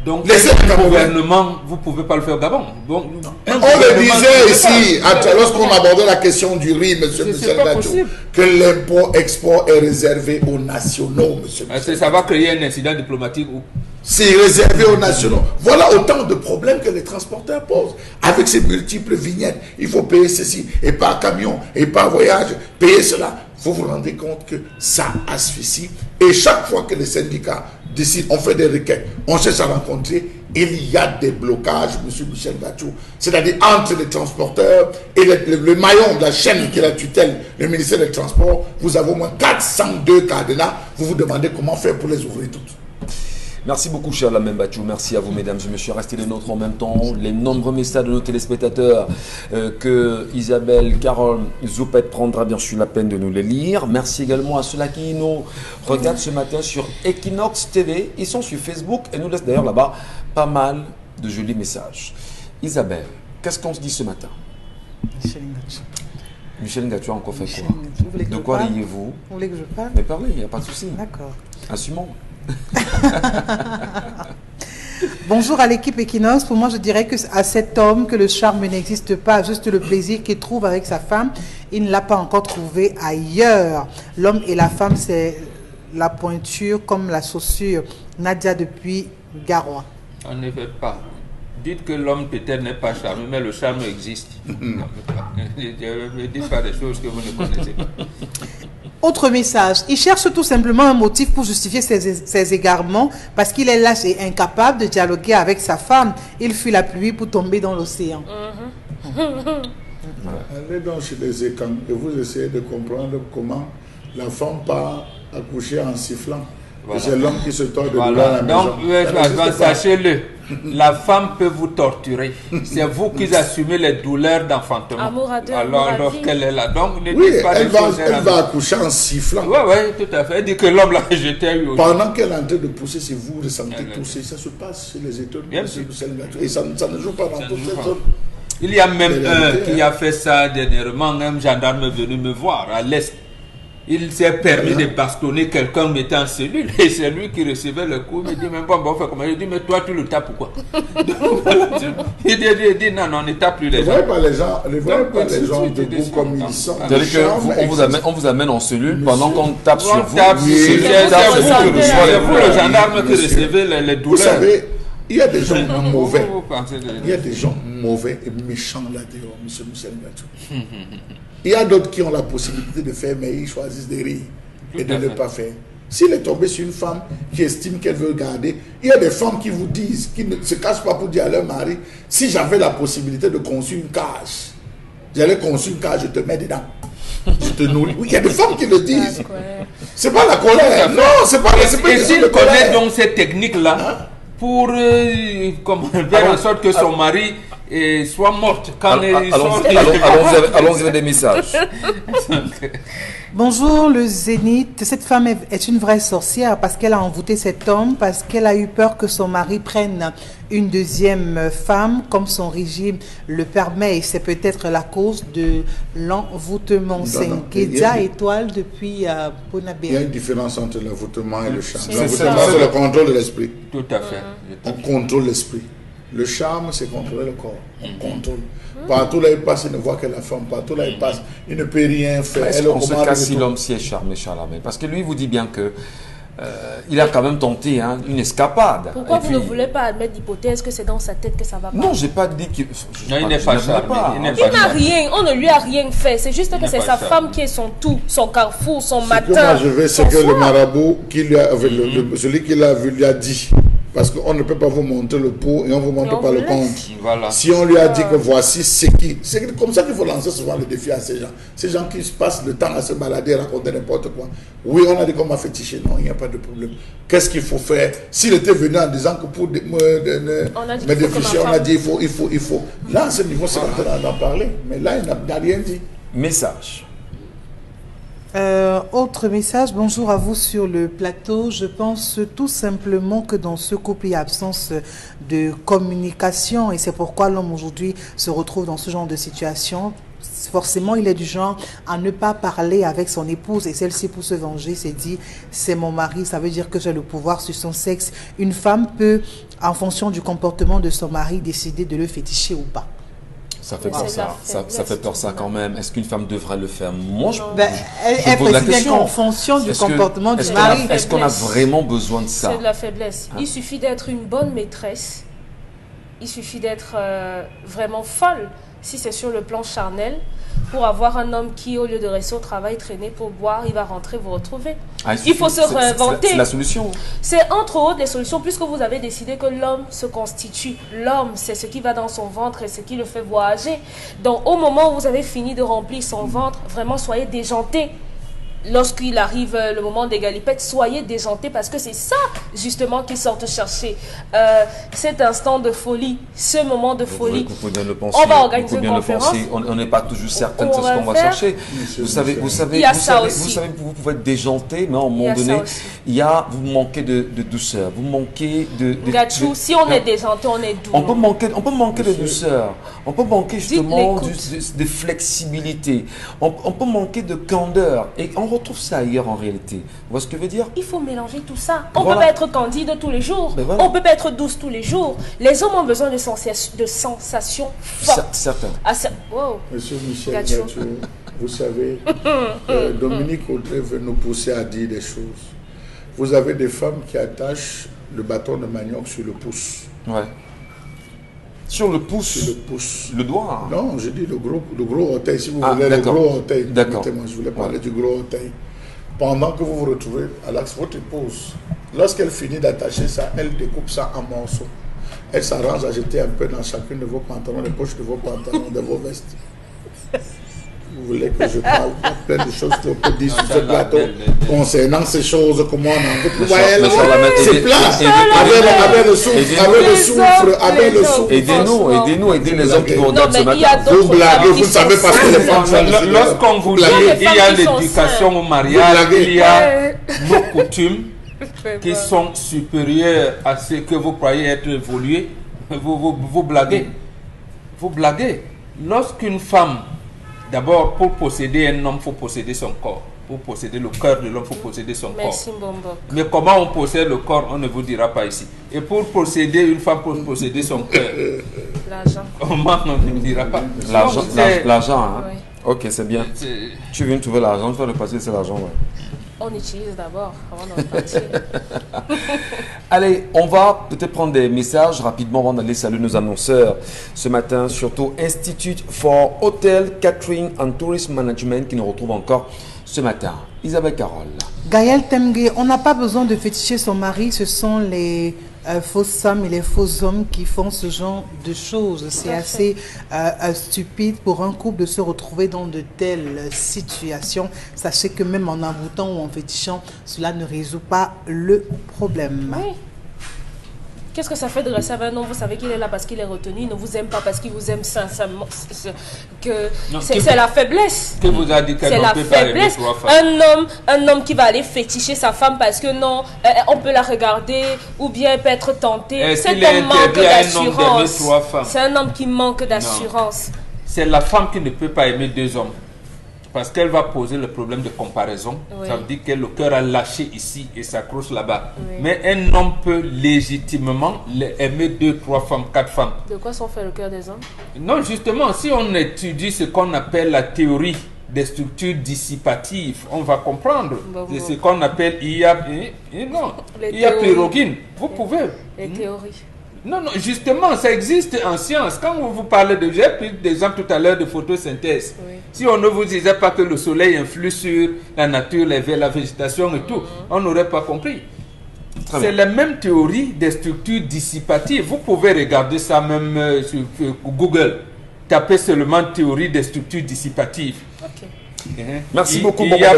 Donc, le gouvernement, vous ne pouvez pas le faire au Gabon. Donc, on le disait ici, lorsqu'on abordait la question du riz, M. Michel Ngachou, que l'import-export est réservé aux nationaux, M. Ça va créer un incident diplomatique où... C'est réservé aux nationaux. Voilà autant de problèmes que les transporteurs posent. Avec ces multiples vignettes, il faut payer ceci, et par camion, et par voyage, payer cela. Vous vous rendez compte que ça asphyxie. Et chaque fois que les syndicats décident, on fait des requêtes, on cherche à rencontrer, il y a des blocages, M. Michel Ngachou. C'est-à-dire entre les transporteurs et le maillon de la chaîne qui est la tutelle, le ministère des Transports, vous avez au moins 402 cadenas. Vous vous demandez comment faire pour les ouvrir toutes. Merci beaucoup, cher Lamine Bachou. Merci à vous, mesdames et messieurs. Restez les nôtres en même temps. Les nombreux messages de nos téléspectateurs que Isabelle, Carole, Zoupette prendra bien sûr la peine de nous les lire. Merci également à ceux-là qui nous regardent ce matin sur Equinox TV. Ils sont sur Facebook et nous laissent d'ailleurs là-bas pas mal de jolis messages. Isabelle, qu'est-ce qu'on se dit ce matin? Michel Ngachou a encore fait quoi? De quoi riez-vous? Vous voulez que je parle? Mais parlez, il n'y a pas de souci. D'accord. Assumons. Bonjour à l'équipe Equinox. Pour moi, je dirais que à cet homme que le charme n'existe pas, juste le plaisir qu'il trouve avec sa femme, il ne l'a pas encore trouvé ailleurs. L'homme et la femme, c'est la pointure comme la chaussure. Nadia depuis Garoua. On ne fait pas. Dites que l'homme peut-être n'est pas charmé, mais le charme existe. Ne dites pas des choses que vous ne connaissez pas. Autre message, il cherche tout simplement un motif pour justifier ses égarements parce qu'il est lâche et incapable de dialoguer avec sa femme. Il fuit la pluie pour tomber dans l'océan. Allez donc chez les écans et vous essayez de comprendre comment la femme part accoucher en sifflant. Voilà. C'est l'homme qui se tord de douleur à la maison. Donc, sachez-le, la femme peut vous torturer. C'est vous qui assumez les douleurs d'enfantement. Alors qu'elle est là. Donc, ne dites pas elle va accoucher en sifflant. Oui, tout à fait. Elle dit que l'homme l'a jeté. Pendant qu'elle est en train de pousser, c'est vous ressentez tousser. Ça se passe chez les étoiles. Et ça ne joue pas dans toutes ces zones. Il y a même un qui a fait ça dernièrement. Un gendarme est venu me voir à l'Est. Il s'est permis de bastonner quelqu'un mettant en cellule et c'est lui qui recevait le coup. Il me dit, mais bon, on fait comment? Il dit, mais toi, tu le tapes pourquoi? Il dit, non, on ne tape plus les gens. Ne voyez pas les gens debout comme ils sont. C'est-à-dire qu'on vous amène en cellule pendant qu'on tape sur vous. C'est vous, le gendarme, qui recevez les douleurs. Vous savez, il y a des gens mauvais. Il y a des gens mauvais et méchants là-dehors, M. Michel Ngachou. Il y a d'autres qui ont la possibilité de faire, mais ils choisissent de rire et de ne pas faire. S'il est tombé sur une femme qui estime qu'elle veut garder, il y a des femmes qui vous disent, qui ne se cachent pas pour dire à leur mari, si j'avais la possibilité de construire une cage, j'allais construire une cage, je te mets dedans. Je te nourris. Oui, il y a des femmes qui le disent. C'est pas la colère. Non, c'est pas la colère. Et s'il connaît donc cette technique-là, pour faire en sorte que son mari et soit morte quand ils sont... Allons avec des messages. Bonjour le Zénith, cette femme est une vraie sorcière parce qu'elle a envoûté cet homme, parce qu'elle a eu peur que son mari prenne une deuxième femme comme son régime le permet et c'est peut-être la cause de l'envoûtement. C'est Guédia Étoile depuis Bonabé. Il y a une différence entre l'envoûtement et le charme. C'est L'envoûtement, c'est le contrôle de l'esprit. Tout à fait. On contrôle l'esprit. Le charme, c'est contrôler le corps. On contrôle. Partout là, il passe, il ne voit que la femme. Partout là, il passe, il ne peut rien faire. Est-ce qu'on se casse si l'homme s'y est charmé, Chalamé? Parce que lui, vous dit bien que il a quand même tenté une escapade. Pourquoi vous ne voulez pas admettre l'hypothèse que c'est dans sa tête que ça va pas? Non, j'ai pas dit que... Non, il n'est pas charmé. Il n'a rien, on ne lui a rien fait. C'est juste que c'est sa femme qui est son tout, son carrefour, son matin. Moi, je veux, c'est que le marabout, celui qui l'a vu, lui a dit. Parce qu'on ne peut pas vous montrer le pot et on ne vous montre pas le compte. Voilà. Si on lui a dit que voici ce qui... C'est comme ça qu'il faut lancer souvent le défi à ces gens. Ces gens qui passent le temps à se balader, à raconter n'importe quoi. Oui, on a dit qu'on m'a fétiché. Non, il n'y a pas de problème. Qu'est-ce qu'il faut faire? S'il était venu en disant que pour me déficher, on a dit il faut. Là, à ce niveau, c'est en train d'en parler. Mais là, il n'a rien dit. Message. Autre message, bonjour à vous sur le plateau. Je pense tout simplement que dans ce couple, il y a absence de communication et c'est pourquoi l'homme aujourd'hui se retrouve dans ce genre de situation. Forcément, il est du genre à ne pas parler avec son épouse et celle-ci, pour se venger, s'est dit c'est mon mari, ça veut dire que j'ai le pouvoir sur son sexe. Une femme peut, en fonction du comportement de son mari, décider de le féticher ou pas. Ça fait peur ça fait peur ça quand même. Est-ce qu'une femme devrait le faire? Moi, je pose la question. En fonction du comportement du mari. Est-ce qu'on a vraiment besoin de ça? C'est de la faiblesse. Il suffit d'être une bonne maîtresse. Il suffit d'être vraiment folle, si c'est sur le plan charnel, pour avoir un homme qui, au lieu de rester au travail, traîner pour boire, il va rentrer, vous retrouver. Il faut se réinventer. C'est la solution. C'est entre autres les solutions, puisque vous avez décidé que l'homme se constitue. L'homme, c'est ce qui va dans son ventre et ce qui le fait voyager. Donc, au moment où vous avez fini de remplir son ventre, vraiment, soyez déjanté. Lorsqu'il arrive le moment des galipettes, soyez déjantés parce que c'est ça justement qu'ils sortent chercher. Cet instant de folie, ce moment de folie. Vous pouvez bien le penser. On va organiser une conférence. On n'est pas toujours certain de ce qu'on va chercher. Vous savez, vous pouvez être déjanté, mais à un moment donné, vous manquez de douceur, vous manquez de... Gachou, si on est déjanté, on est doux. On peut manquer de douceur, on peut manquer justement de flexibilité, on peut manquer de candeur et on retrouve ça ailleurs en réalité. Vous voyez ce que je veux dire? Il faut mélanger tout ça. On ne peut pas être candide tous les jours. On ne peut pas être douce tous les jours. Les hommes ont besoin de sensations fortes. Certains. Wow. Monsieur Michel Gachou, vous savez, Dominique Audrey veut nous pousser à dire des choses. Vous avez des femmes qui attachent le bâton de manioc sur le pouce. Ouais. Sur le pouce? Sur le pouce. Le doigt? Non, je dis le gros orteil, si vous voulez, le gros orteil. D'accord. Moi, je voulais parler du gros orteil. Pendant que vous vous retrouvez à l'axe, votre épouse, lorsqu'elle finit d'attacher ça, elle découpe ça en morceaux. Elle s'arrange à jeter un peu dans chacune de vos pantalons, les poches de vos pantalons, de vos vestes. Vous voulez que je parle de plein de choses qu'on peut dire sur ce plateau concernant ces choses, comment on en vous voyez là, c'est plat, avec le soufre, avec le soufre. Aidez-nous, aidez les hommes qui nous regardent ce matin. Vous blaguez, vous savez parce que les femmes... Lorsqu'on vous dit il y a l'éducation au mariage, il y a nos coutumes qui sont supérieures à ce que vous croyez être évolué, vous blaguez. Vous blaguez. Lorsqu'une femme... D'abord, pour posséder un homme, il faut posséder son corps. Pour posséder le cœur de l'homme, il faut posséder son corps. Mais comment on possède le corps, on ne vous dira pas ici. Et pour posséder une femme, pour posséder son cœur, l'argent. Comment on ne vous dira pas. L'argent, hein? Oui. Ok, c'est bien. Tu viens de trouver l'argent, tu vas le passer, c'est l'argent, ouais. On utilise d'abord avant de repartir. Allez, on va peut-être prendre des messages rapidement avant d'aller saluer nos annonceurs ce matin, surtout Institute for Hotel, Catering and Tourism Management qui nous retrouve encore ce matin. Isabelle Carole. Gaël Temgue, on n'a pas besoin de féticher son mari, ce sont les fausses femmes et les faux hommes qui font ce genre de choses. C'est assez stupide pour un couple de se retrouver dans de telles situations. Sachez que même en envoûtant ou en fétichant, cela ne résout pas le problème. Oui. Qu'est-ce que ça fait de rester avec un homme? Vous savez qu'il est là parce qu'il est retenu, il ne vous aime pas parce qu'il vous aime sincèrement. C'est la faiblesse. Que vous a dit qu'elle ne peut pas aimer 3 femmes? Un homme qui va aller féticher sa femme parce que non, on peut la regarder ou bien peut être tenté. C'est un manque d'assurance. C'est un homme qui manque d'assurance. C'est la femme qui ne peut pas aimer 2 hommes. Parce qu'elle va poser le problème de comparaison. Oui. Ça veut dire que le cœur a lâché ici et s'accroche là-bas. Oui. Mais un homme peut légitimement aimer 2, 3 femmes, 4 femmes. De quoi sont faits le cœur des hommes? Non, justement, si on étudie ce qu'on appelle la théorie des structures dissipatives, on va comprendre. C'est ce qu'on appelle IA plérogine. Vous pouvez. Les théories. Non, justement, ça existe en science. Quand vous parlez de... J'ai pris des exemples tout à l'heure de photosynthèse. Oui. Si on ne vous disait pas que le soleil influe sur la nature, la végétation et tout, on n'aurait pas compris. C'est la même théorie des structures dissipatives. Vous pouvez regarder ça même sur Google. Tapez seulement théorie des structures dissipatives. Okay. Merci beaucoup, Il y a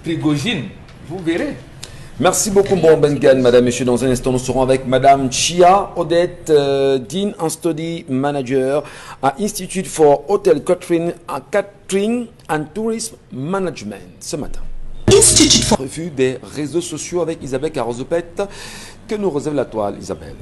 Prigogine. Vous verrez. Merci beaucoup, Bon Bengan, madame, monsieur. Dans un instant, nous serons avec madame Chia Odette, Dean and Study Manager à Institute for Hotel Catering and Tourism Management ce matin. Institute for revue des réseaux sociaux avec Isabelle Carozopette. Que nous réserve la toile, Isabelle?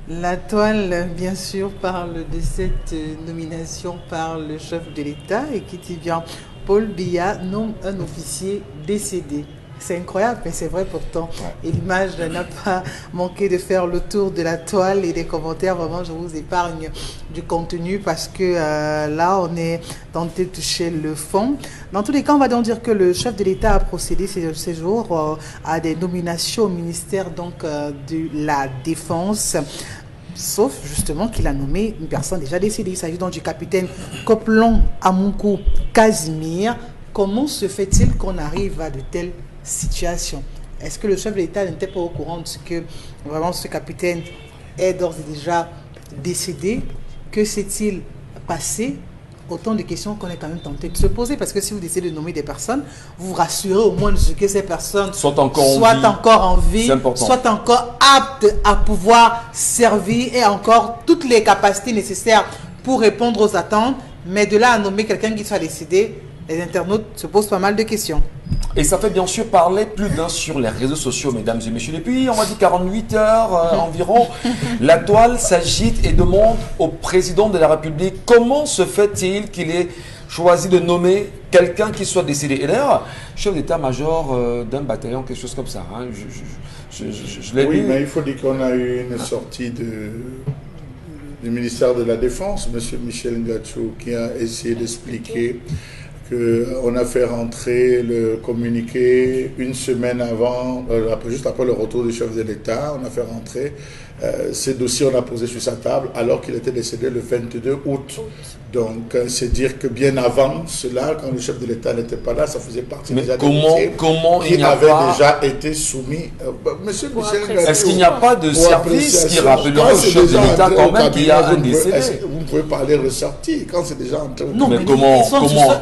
La toile, bien sûr, parle de cette nomination par le chef de l'État et qui dit bien, Paul Biya nomme un officier décédé. C'est incroyable, mais c'est vrai pourtant. Ouais. Et l'image n'a pas manqué de faire le tour de la toile et des commentaires. Vraiment, je vous épargne du contenu parce que là, on est tenté de toucher le fond. Dans tous les cas, on va donc dire que le chef de l'État a procédé ces jours à des nominations au ministère donc, de la Défense. Sauf justement qu'il a nommé une personne déjà décédée. Il s'agit donc du capitaine Koplon Amunkou Casimir. Comment se fait-il qu'on arrive à de telles situation? Est-ce que le chef de l'État n'était pas au courant de ce que vraiment ce capitaine est d'ores et déjà décédé? Que s'est-il passé? Autant de questions qu'on est quand même tenté de se poser, parce que si vous décidez de nommer des personnes, vous vous rassurez au moins de ce que ces personnes soient encore en vie, soient encore aptes à pouvoir servir et encore toutes les capacités nécessaires pour répondre aux attentes. Mais de là à nommer quelqu'un qui soit décédé, les internautes se posent pas mal de questions. Et ça fait bien sûr parler plus d'un sur les réseaux sociaux, mesdames et messieurs. Depuis, on va dire 48 heures environ, la toile s'agite et demande au président de la République comment se fait-il qu'il ait choisi de nommer quelqu'un qui soit décédé. Et d'ailleurs, chef d'état-major d'un bataillon, quelque chose comme ça. Hein, je l'ai dit. Mais il faut dire qu'on a eu une sortie du ministère de la Défense, M. Michel Ngachou, qui a essayé d'expliquer qu'on a fait rentrer le communiqué une semaine avant, juste après le retour du chef de l'État. On a fait rentrer ces dossiers, on a posé sur sa table alors qu'il était décédé le 22 août. Donc, c'est dire que bien avant cela, quand le chef de l'État n'était pas là, ça faisait partie déjà des dossiers qui avaient déjà été soumis. Monsieur Michel, est-ce qu'il n'y a pas de service qui rappellera au chef de l'État quand même qu'il y a un décédé? Vous pouvez parler ressorti quand c'est déjà entré. Non, mais comment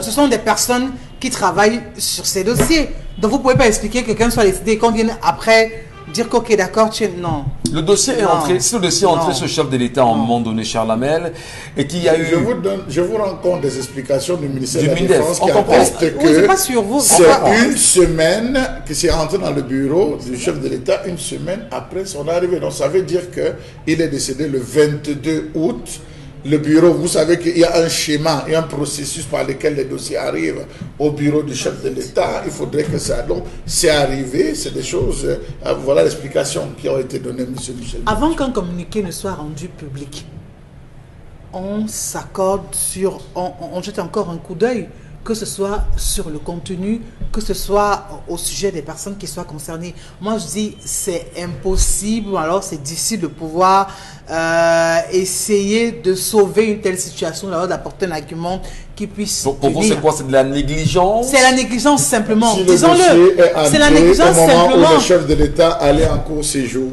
ce sont des personnes qui travaillent sur ces dossiers. Donc, vous ne pouvez pas expliquer que quelqu'un soit décédé et qu'on vienne après dire qu'ok, d'accord, non. Le dossier est entré, si le dossier est entré sur le chef de l'État à un moment donné, Charles Hamel, et qu'il y a eu... Je vous rends compte des explications du ministère de la Défense qui atteste que c'est une semaine que c'est rentré dans le bureau du chef de l'État une semaine après son arrivée. Donc ça veut dire qu'il est décédé le 22 août. Le bureau, vous savez qu'il y a un schéma et un processus par lequel les dossiers arrivent au bureau du chef de l'État. Il faudrait que ça... Donc, c'est arrivé, c'est des choses... voilà l'explication qui ont été données, M. Michel. Avant qu'un communiqué ne soit rendu public, on s'accorde sur... On jette encore un coup d'œil, que ce soit sur le contenu, que ce soit au sujet des personnes qui soient concernées. Moi, je dis, c'est impossible, alors c'est difficile de pouvoir essayer de sauver une telle situation, d'apporter un argument qui puisse pour vous, c'est quoi? C'est de la négligence? C'est la négligence simplement. Si disons-le. C'est la négligence simplement. Où le chef de l'État allait en court séjour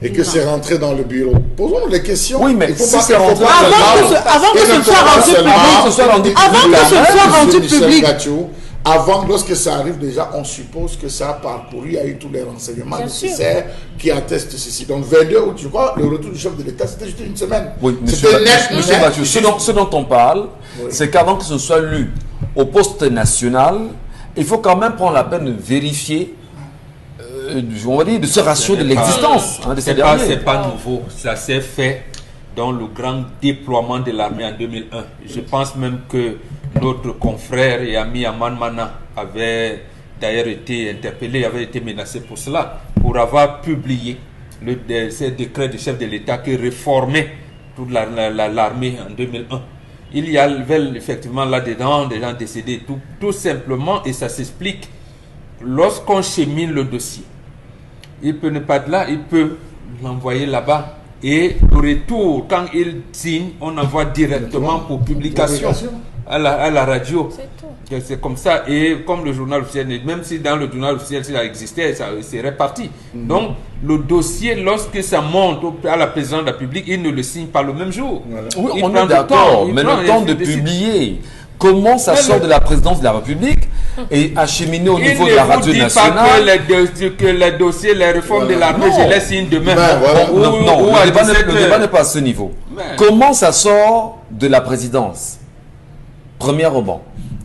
et que c'est rentré dans le bureau. Posons les questions. Oui, mais il faut pas c'est rentré avant que ce soit rendu public. avant, lorsque ça arrive déjà, on suppose que ça a parcouru, il y a eu tous les renseignements nécessaires qui attestent ceci. Donc 22 août, je crois, le retour du chef de l'État, c'était juste une semaine. Oui, c'était net, monsieur Mathieu, ce dont on parle, c'est qu'avant que ce soit lu au poste national, il faut quand même prendre la peine de vérifier, on va dire, de ce ratio de l'existence de ces derniers. C'est pas nouveau, ça s'est fait dans le grand déploiement de l'armée en 2001. Je pense même que notre confrère et ami Aman Mana avait d'ailleurs été interpellé, avait été menacé pour cela, pour avoir publié ces décrets du chef de l'État qui réformait toute l'armée en 2001. Il y avait effectivement là-dedans des gens décédés, tout simplement, et ça s'explique lorsqu'on chemine le dossier. Il peut ne pas être là, il peut l'envoyer là-bas. Et le retour, quand il signe, on envoie directement pour publication à la radio. C'est comme ça. Et comme le journal officiel, même si dans le journal officiel, ça existait, ça serait parti. Donc, le dossier, lorsque ça monte à la présidence de la République, il ne le signe pas le même jour. Voilà. Oui, on est d'accord, mais le temps de publier comment ça sort de la présidence de la République et acheminé au niveau de la radio nationale. Que les dossiers, les réformes de l'armée, je les signe demain. Non, le débat n'est pas à ce niveau. Comment ça sort de la présidence? Premièrement,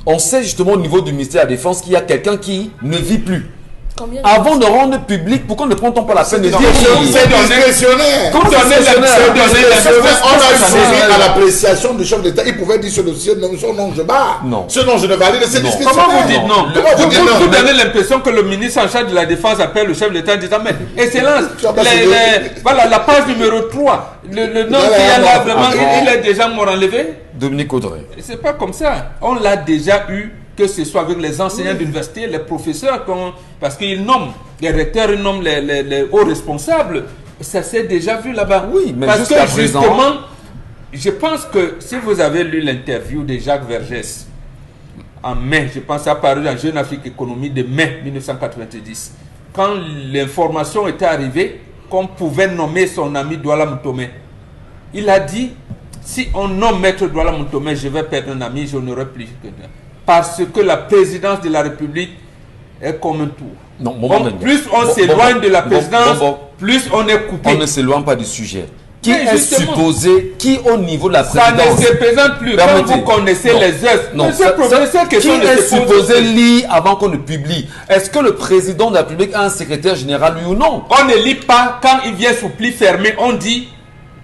on sait justement au niveau du ministère de la Défense qu'il y a quelqu'un qui ne vit plus. Avant de rendre public, pourquoi ne prend-on pas la peine de dire c'est discrétionnaire? On a soumis à l'appréciation du chef d'État. Il pouvait dire sur le dossier, son nom je barre. Ce nom je ne valide, c'est discrétionnaire. Comment vous dites non? Vous donnez l'impression que le ministre en charge de la Défense appelle le chef d'État en disant, mais Excellence, voilà la page numéro 3, le nom qui est là vraiment, il est déjà mort enlevé. Dominique Audrey. C'est pas comme ça. On l'a déjà eu, que ce soit avec les enseignants d'université, les professeurs, parce qu'ils nomment, les recteurs, ils nomment les hauts responsables. Ça s'est déjà vu là-bas. Oui, mais parce que justement, je pense que si vous avez lu l'interview de Jacques Vergès, en mai, je pense à paru dans Jeune Afrique Économie de mai 1990, quand l'information était arrivée qu'on pouvait nommer son ami Douala Moutomé, il a dit, si on nomme Maître Douala Moutomé, je vais perdre un ami, je n'aurai plus que d'un. Parce que la présidence de la République est comme un tour. Non, plus on s'éloigne de la présidence, plus on est coupé. On ne s'éloigne pas du sujet. Qui est supposé, qui au niveau de la présidence... Ça ne se présente plus. Quand vous connaissez les œuvres, qui est supposé lire avant qu'on ne publie? Est-ce que le président de la République a un secrétaire général, lui ou non? On ne lit pas. Quand il vient sous pli fermé, on dit,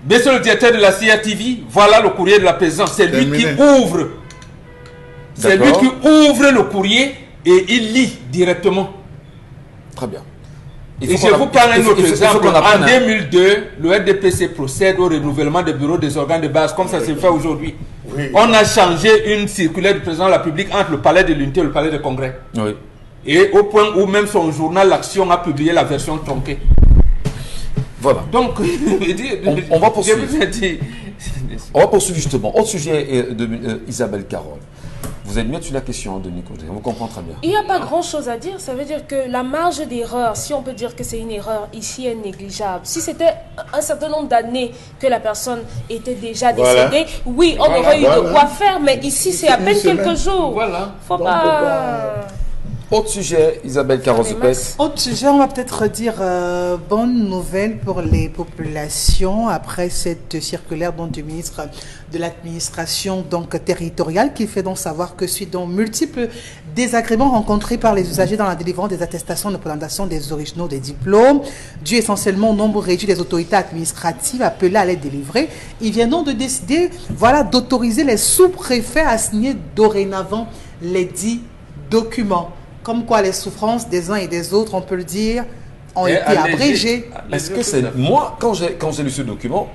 monsieur le directeur de la CIA-TV, voilà le courrier de la présidence. C'est lui qui ouvre. C'est lui qui ouvre le courrier et il lit directement. Très bien. Et je vous parle un autre exemple. En 2002, le RDPC procède au renouvellement des bureaux des organes de base, comme ça se fait aujourd'hui. Oui. On a changé une circulaire du président de la République entre le palais de l'Unité et le palais des Congrès. Oui. Et au point où même son journal L'Action a publié la version tronquée. Voilà. Donc, on va poursuivre. On va poursuivre justement. Autre sujet de Isabelle Carole. Vous êtes mieux sur la question, Denis Kodé, on vous comprend très bien. Il n'y a pas grand-chose à dire. Ça veut dire que la marge d'erreur, si on peut dire que c'est une erreur, ici est négligeable. Si c'était un certain nombre d'années que la personne était déjà décédée, oui, on aurait eu de quoi faire. Mais ici, c'est à peine quelques jours. Voilà. Faut pas... Autre sujet, Isabelle Carozepès. Autre sujet, on va peut-être dire bonne nouvelle pour les populations après cette circulaire donc, du ministre de l'administration territoriale qui fait donc savoir que suite donc multiples désagréments rencontrés par les usagers dans la délivrance des attestations de présentation des originaux des diplômes, dû essentiellement au nombre réduit des autorités administratives appelées à les délivrer, il vient donc de décider d'autoriser les sous-préfets à signer dorénavant les dits documents. Comme quoi les souffrances des uns et des autres, on peut le dire, ont été abrégées. Est-ce que c'est... Moi, quand j'ai lu ce document,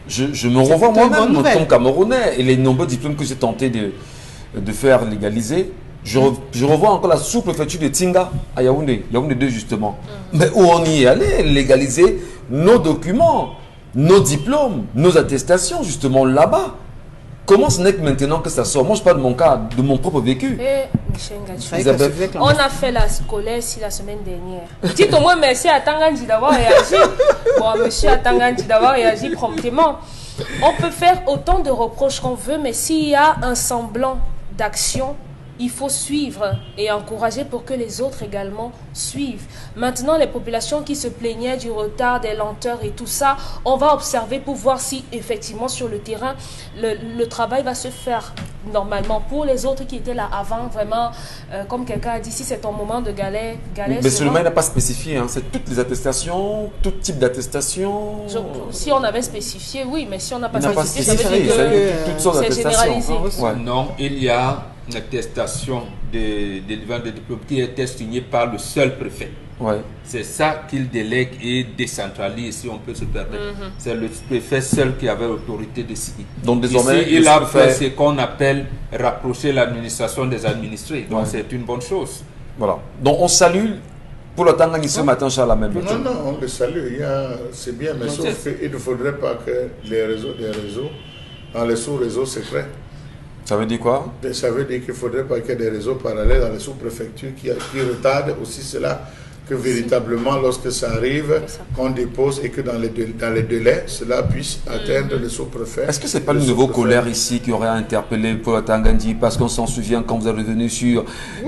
je me revois moi-même comme Camerounais et les nombreux diplômes que j'ai tenté de faire légaliser. Je revois encore la sous-préfecture de Tinga à Yaoundé, Yaoundé 2 justement. Mais où on y est allé, légaliser nos documents, nos diplômes, nos attestations justement là-bas. Comment ce n'est que maintenant que ça sort? Moi, je parle de mon cas, de mon propre vécu. On a fait la scolaire la semaine dernière. Dites au moins merci à Tangandji d'avoir réagi. Bon, monsieur Tangandji d'avoir réagi promptement. On peut faire autant de reproches qu'on veut, mais s'il y a un semblant d'action, il faut suivre et encourager pour que les autres également suivent. Maintenant, les populations qui se plaignaient du retard, des lenteurs et tout ça, on va observer pour voir si effectivement sur le terrain, le travail va se faire normalement. Pour les autres qui étaient là avant, vraiment, comme quelqu'un a dit, si c'est ton moment de galère mais seulement il n'a pas spécifié, hein. C'est toutes les attestations, tout type d'attestation. Si on avait spécifié, oui, mais si on n'a pas Il n'a spécifié, pas ça veut dire toutes sortes c'est d'attestations. généralisé. Ouais. Non, il y a une attestation délivrant des diplômes qui est signée par le seul préfet. Ouais. C'est ça qu'il délègue et décentralise, si on peut se permettre. C'est le préfet seul qui avait l'autorité de signer. Donc désormais, ici, il a fait ce qu'on appelle rapprocher l'administration des administrés. Donc c'est une bonne chose. Voilà. Donc on salue pour le Tangani ce matin, Charles Amel. Non, on le salue. C'est bien, mais sauf qu'il ne faudrait pas que les réseaux, dans les sous-réseaux secrets. Ça veut dire quoi? Ça veut dire qu'il ne faudrait pas qu'il y ait des réseaux parallèles dans les sous-préfectures qui retardent aussi cela. Que véritablement, lorsque ça arrive, qu'on dépose et que dans les délais, cela puisse atteindre le sous-préfet. Est-ce que ce n'est pas le nouveau colère ici qui aurait interpellé Paul Tangandi? Parce qu'on s'en souvient quand vous êtes revenu sur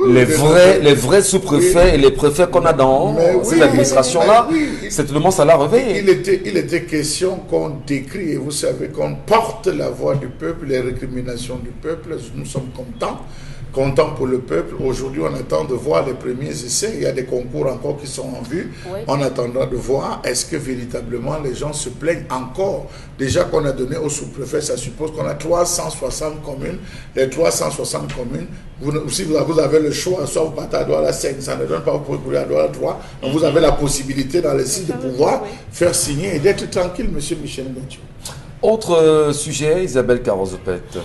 les vrais sous-préfets et les préfets qu'on a dans cette administration-là. C'est tout le monde, ça l'a réveillé. Il était question qu'on décrit, et vous savez, qu'on porte la voix du peuple, les récriminations du peuple. Nous sommes contents pour le peuple. Aujourd'hui, on attend de voir les premiers essais. Il y a des concours encore qui sont en vue. Oui. On attendra de voir est-ce que véritablement les gens se plaignent encore. Déjà qu'on a donné au sous-préfet, ça suppose qu'on a 360 communes. Les 360 communes, si vous avez le choix, soit vous partez à Douala 5, ça ne donne pas, vous pouvez courir à Douala 3. Donc vous avez la possibilité dans les sites de pouvoir faire signer et d'être tranquille, monsieur Michel Ngachou. Autre sujet, Isabelle Carozopette.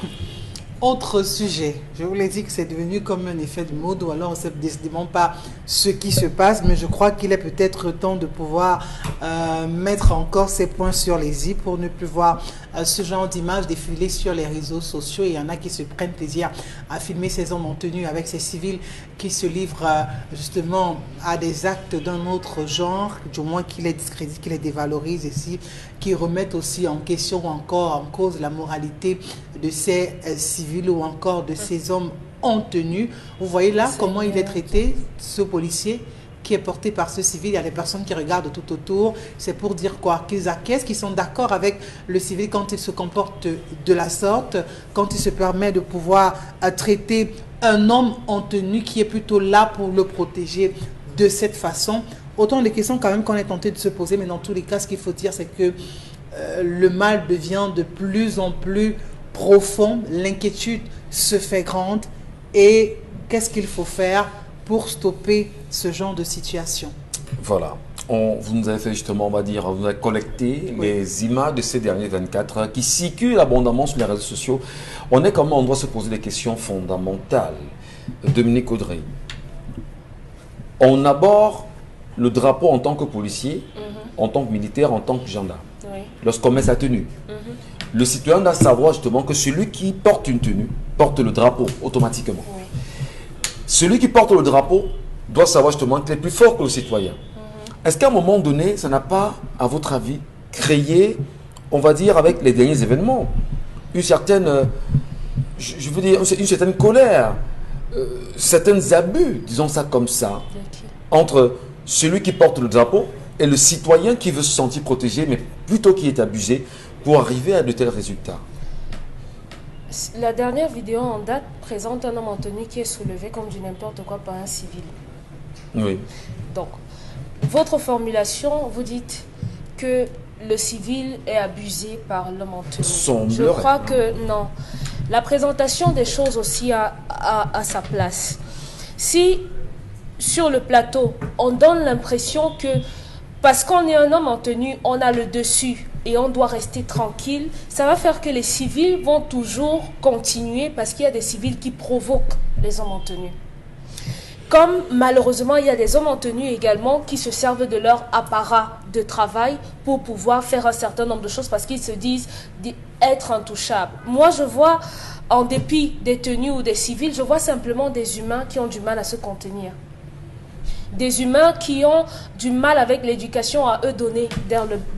Autre sujet, je vous l'ai dit que c'est devenu comme un effet de mode, ou alors on ne sait décidément pas ce qui se passe, mais je crois qu'il est peut-être temps de pouvoir mettre encore ces points sur les i pour ne plus voir ce genre d'images défiler sur les réseaux sociaux. Il y en a qui se prennent plaisir à filmer ces hommes en tenue avec ces civils qui se livrent justement à des actes d'un autre genre, du moins qui les discréditent, qui les dévalorisent ici, qui remettent aussi en question ou encore en cause la moralité de ces civils ou encore de ces hommes en tenue. Vous voyez là comment il est traité, ce policier qui est porté par ce civil. Il y a des personnes qui regardent tout autour. C'est pour dire quoi? Qu'ils acquiescent, qu'ils sont d'accord avec le civil quand il se comporte de la sorte, quand il se permet de pouvoir traiter un homme en tenue qui est plutôt là pour le protéger de cette façon. Autant de questions quand même qu'on est tenté de se poser, mais dans tous les cas, ce qu'il faut dire, c'est que le mal devient de plus en plus profond, l'inquiétude se fait grande, et qu'est-ce qu'il faut faire pour stopper ce genre de situation? Voilà. Vous nous avez fait justement, on va dire, vous avez collecté les images de ces derniers 24 heures qui circulent abondamment sur les réseaux sociaux. On est comment on doit se poser des questions fondamentales. Dominique Audrey, on aborde le drapeau en tant que policier, en tant que militaire, en tant que gendarme. Oui. Lorsqu'on met sa tenue. Le citoyen doit savoir justement que celui qui porte une tenue porte le drapeau automatiquement. Oui. Celui qui porte le drapeau doit savoir justement qu'il est plus fort que le citoyen. Est-ce qu'à un moment donné, ça n'a pas, à votre avis, créé, on va dire, avec les derniers événements, une certaine, je veux dire, une certaine colère, certains abus, disons ça comme ça, entre celui qui porte le drapeau et le citoyen qui veut se sentir protégé, mais plutôt qui est abusé, pour arriver à de tels résultats? La dernière vidéo en date présente un homme en tenue qui est soulevé comme du n'importe quoi par un civil. Oui. Donc, votre formulation, vous dites que le civil est abusé par l'homme en tenue. Je crois que non. La présentation des choses aussi a sa place. Si, sur le plateau, on donne l'impression que parce qu'on est un homme en tenue, on a le dessus et on doit rester tranquille, ça va faire que les civils vont toujours continuer parce qu'il y a des civils qui provoquent les hommes en tenue. Comme malheureusement, il y a des hommes en tenue également qui se servent de leur apparat de travail pour pouvoir faire un certain nombre de choses parce qu'ils se disent être intouchables. Moi, je vois, en dépit des tenues ou des civils, je vois simplement des humains qui ont du mal à se contenir. des humains qui ont du mal avec l'éducation à eux donner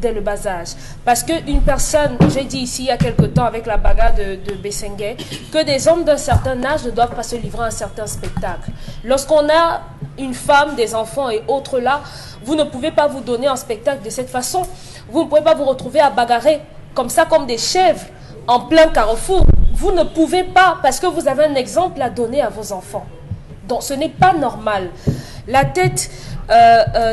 dès le bas âge. Parce qu'une personne, j'ai dit ici il y a quelque temps avec la bagarre de Bessenguet, que des hommes d'un certain âge ne doivent pas se livrer à un certain spectacle. Lorsqu'on a une femme, des enfants et autres là, vous ne pouvez pas vous donner un spectacle de cette façon. Vous ne pouvez pas vous retrouver à bagarrer comme ça, comme des chèvres, en plein carrefour. Vous ne pouvez pas, parce que vous avez un exemple à donner à vos enfants. Donc ce n'est pas normal. La tête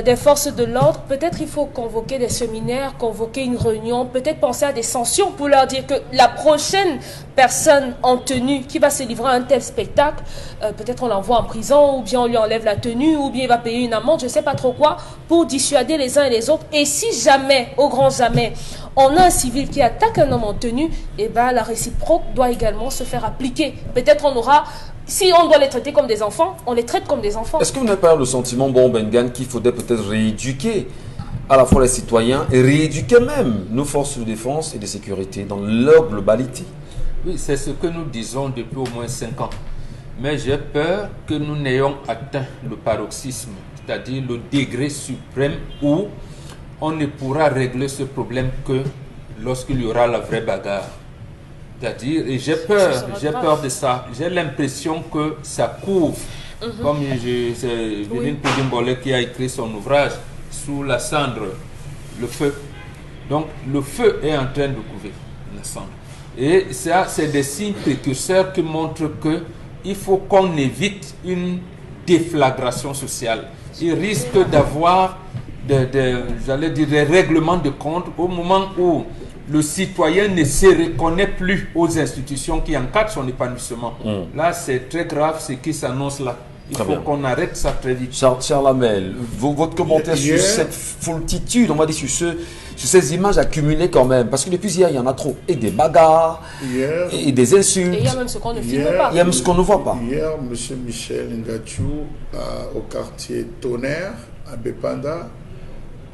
des forces de l'ordre, peut-être il faut convoquer des séminaires, convoquer une réunion, peut-être penser à des sanctions pour leur dire que la prochaine personne en tenue qui va se livrer à un tel spectacle, peut-être on l'envoie en prison, ou bien on lui enlève la tenue, ou bien il va payer une amende, je ne sais pas trop quoi, pour dissuader les uns et les autres. Et si jamais, au grand jamais, on a un civil qui attaque un homme en tenue, eh ben, la réciproque doit également se faire appliquer. Peut-être on aura... Si on doit les traiter comme des enfants, on les traite comme des enfants. Est-ce que vous n'avez pas le sentiment, bon, Bengan, qu'il faudrait peut-être rééduquer à la fois les citoyens et rééduquer même nos forces de défense et de sécurité dans leur globalité? Oui, c'est ce que nous disons depuis au moins 5 ans. Mais j'ai peur que nous n'ayons atteint le paroxysme, c'est-à-dire le degré suprême où on ne pourra régler ce problème que lorsqu'il y aura la vraie bagarre. C'est-à-dire, et j'ai peur de ça. J'ai l'impression que ça couvre, comme c'est Véline Poudimbole qui a écrit son ouvrage, Sous la cendre, le feu. Donc, le feu est en train de couvrir la cendre. Et ça, c'est des signes précurseurs qui montrent qu'il faut qu'on évite une déflagration sociale. Il risque d'avoir j'allais dire, des règlements de compte au moment où le citoyen ne se reconnaît plus aux institutions qui encadrent son épanouissement. Là, c'est très grave ce qui s'annonce là. Il faut qu'on arrête ça très vite. Charles Hamel, votre commentaire sur cette foultitude, on va dire sur ces images accumulées quand même, parce que depuis hier, il y en a trop. Et des bagarres, et des insultes. Et il y a même ce qu'on ne filme pas. Il y a même ce qu'on ne voit pas. Hier, M. Michel Ngachou, au quartier Tonnerre, à Bepanda,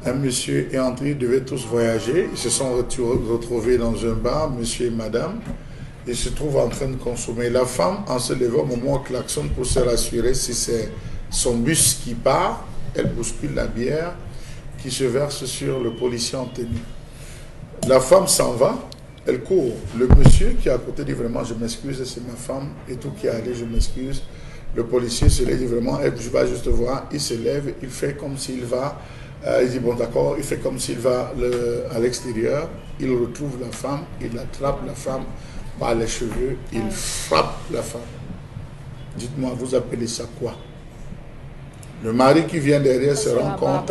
un monsieur et André devaient tous voyager. Ils se sont retrouvés dans un bar, monsieur et madame. Ils se trouvent en train de consommer. La femme, en se levant au moment où klaxonne pour se rassurer si c'est son bus qui part, elle bouscule la bière qui se verse sur le policier en tenue. La femme s'en va, elle court. Le monsieur qui est à côté dit vraiment je m'excuse, c'est ma femme et tout qui est allé, je m'excuse. Le policier se lève, dit vraiment je vais juste voir. Il se lève, il fait comme s'il va. Il dit bon d'accord, il fait comme s'il va à l'extérieur. Il retrouve la femme, il attrape la femme par les cheveux, il frappe la femme. Dites-moi, vous appelez ça quoi? Le mari qui vient derrière se rend compte,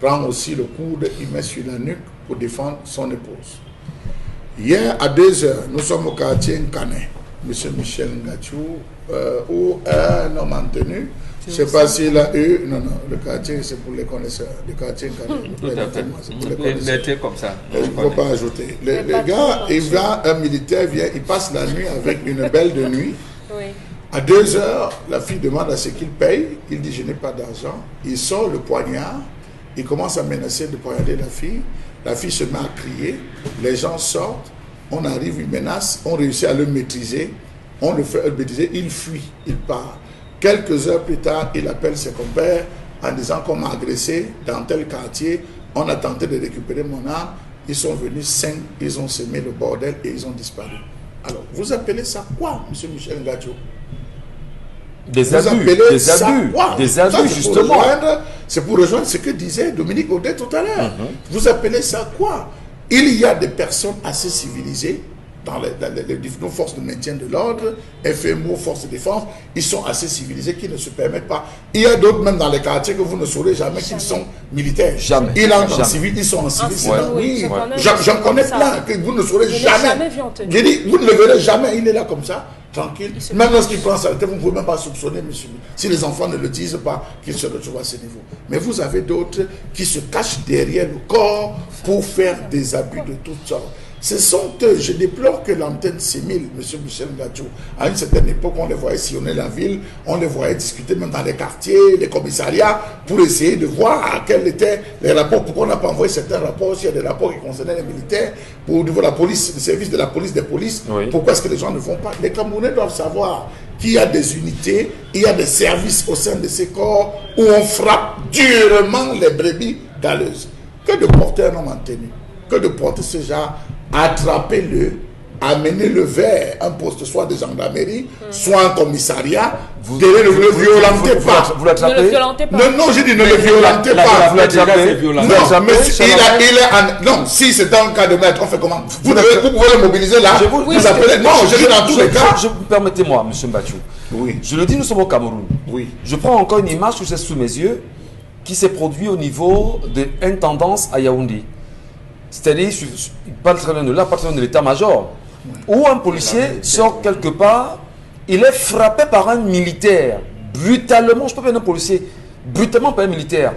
prend aussi le coude, il met sur la nuque pour défendre son épouse. Hier à 2h, nous sommes au quartier Nkane, M. Michel Ngachou, où un homme en tenue, je ne sais pas s'il a eu... Non, le quartier, c'est pour les connaisseurs. Le quartier Nkane, c'est pour les connaisseurs. Comme ça. Il ne faut pas ajouter. Le gars, il vient, un militaire vient, il passe la nuit avec une belle de nuit. Oui. À 2h, la fille demande à ce qu'il paye. Il dit, je n'ai pas d'argent. Il sort le poignard. Il commence à menacer de poignarder la fille. La fille se met à crier. Les gens sortent. On arrive, il menace. On réussit à le maîtriser. On le fait maîtriser. Il fuit. Il part. Quelques heures plus tard, il appelle ses compères en disant qu'on m'a agressé dans tel quartier. On a tenté de récupérer mon arme. Ils sont venus 5. Ils ont semé le bordel et ils ont disparu. Alors, vous appelez ça quoi, M. Michel Ngachou? Des abus, justement. C'est pour rejoindre ce que disait Dominique Audet tout à l'heure. Vous appelez ça quoi? Il y a des personnes assez civilisées dans nos forces de maintien de l'ordre, FMO, forces de défense, ils sont assez civilisés qui ne se permettent pas. Il y a d'autres même dans les quartiers que vous ne saurez jamais qu'ils sont militaires. Jamais. Ils entrent en civil, ils sont en civil. Oui, j'en connais plein que vous ne saurez jamais. J'ai dit, vous ne le verrez jamais, il est là comme ça. Tranquille. Même lorsqu'il prend sa tête, vous ne pouvez même pas soupçonner, monsieur. Si les enfants ne le disent pas, qu'il se retrouve à ce niveau. Mais vous avez d'autres qui se cachent derrière le corps pour faire des abus de toutes sortes. Ce sont eux, je déplore que l'antenne s'émile, M. Michel Ngachou. À une certaine époque, on les voyait sillonner la ville, on les voyait discuter même dans les quartiers, les commissariats, pour essayer de voir quels étaient les rapports. Pourquoi on n'a pas envoyé certains rapports, s'il y a des rapports qui concernaient les militaires, au niveau de la police, le service de la police, des polices, pourquoi est-ce que les gens ne font pas? Les Camerounais doivent savoir qu'il y a des unités, il y a des services au sein de ces corps où on frappe durement les brebis galeuses. Que de porter un homme en tenue, que de porter ce genre, attrapez-le, amenez-le vers un poste soit de gendarmerie, soit un commissariat, ne le violentez pas. Vous l'attrapez? Ne le violentez pas. Non, j'ai dit ne le violentez pas. Vous l'attrapez? Non, mais non, si c'est un cas de maître, on fait comment? Vous pouvez le mobiliser là, vous appelez. Non, je dis dans tous les cas. Permettez-moi, M. Mbachou. Oui. Je le dis, nous sommes au Cameroun. Oui. Je prends encore une image que j'ai sous mes yeux qui s'est produite au niveau d'une tendance à Yaoundé. C'est-à-dire, pas très loin de là, pas très loin de l'état-major, où un policier sort quelque part, il est frappé par un militaire, brutalement, je peux pas dire un policier, brutalement par un militaire.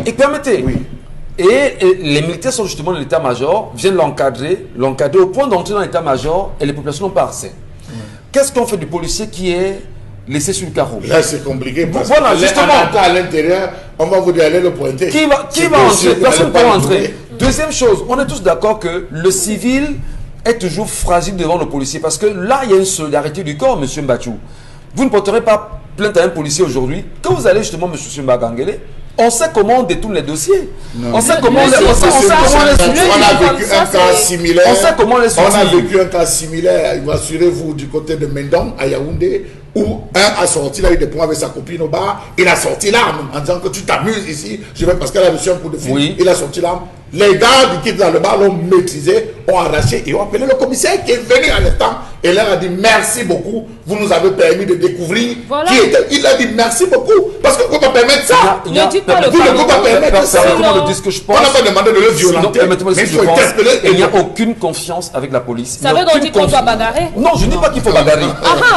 Et permettez, et les militaires sont justement de l'état-major, viennent l'encadrer au point d'entrer dans l'état-major, et les populations n'ont pas accès. Qu'est-ce qu'on fait du policier qui est laissé sur le carreau? Là, c'est compliqué. Parce voilà, que justement. À l'intérieur, on va vous dire allez le pointer. Qui va entrer? Personne ne peut entrer. Deuxième chose, on est tous d'accord que le civil est toujours fragile devant le policier parce que là, il y a une solidarité du corps, M. Mbachou. Vous ne porterez pas plainte à un policier aujourd'hui. Quand vous allez justement, M. Mbagangele, on sait comment on détourne les dossiers. Non. On sait comment on les On a vécu un cas similaire. On sait comment les On a vécu un cas similaire, rassurez-vous, du côté de Mendong, à Yaoundé, où un a sorti, il a eu des points avec sa copine au bar, il a sorti l'arme en disant que tu t'amuses ici, je vais parce qu'elle a reçu un coup de fil, il a sorti l'arme. Les gars qui étaient dans le bar l'ont maîtrisé, ont arraché et ont appelé le commissaire qui est venu à l'instant et leur a dit merci beaucoup, vous nous avez permis de découvrir qui était. Il a dit merci beaucoup parce que vous ne pouvez pas permettre ça. Ne dites pas le Vous ne pouvez pas permettre ça. On n'a pas demandé de le violenter. Mais il faut interpeller. Il n'y a aucune confiance avec la police. Ça veut donc dire qu'on doit bagarrer? Non, je ne dis pas qu'il faut bagarrer.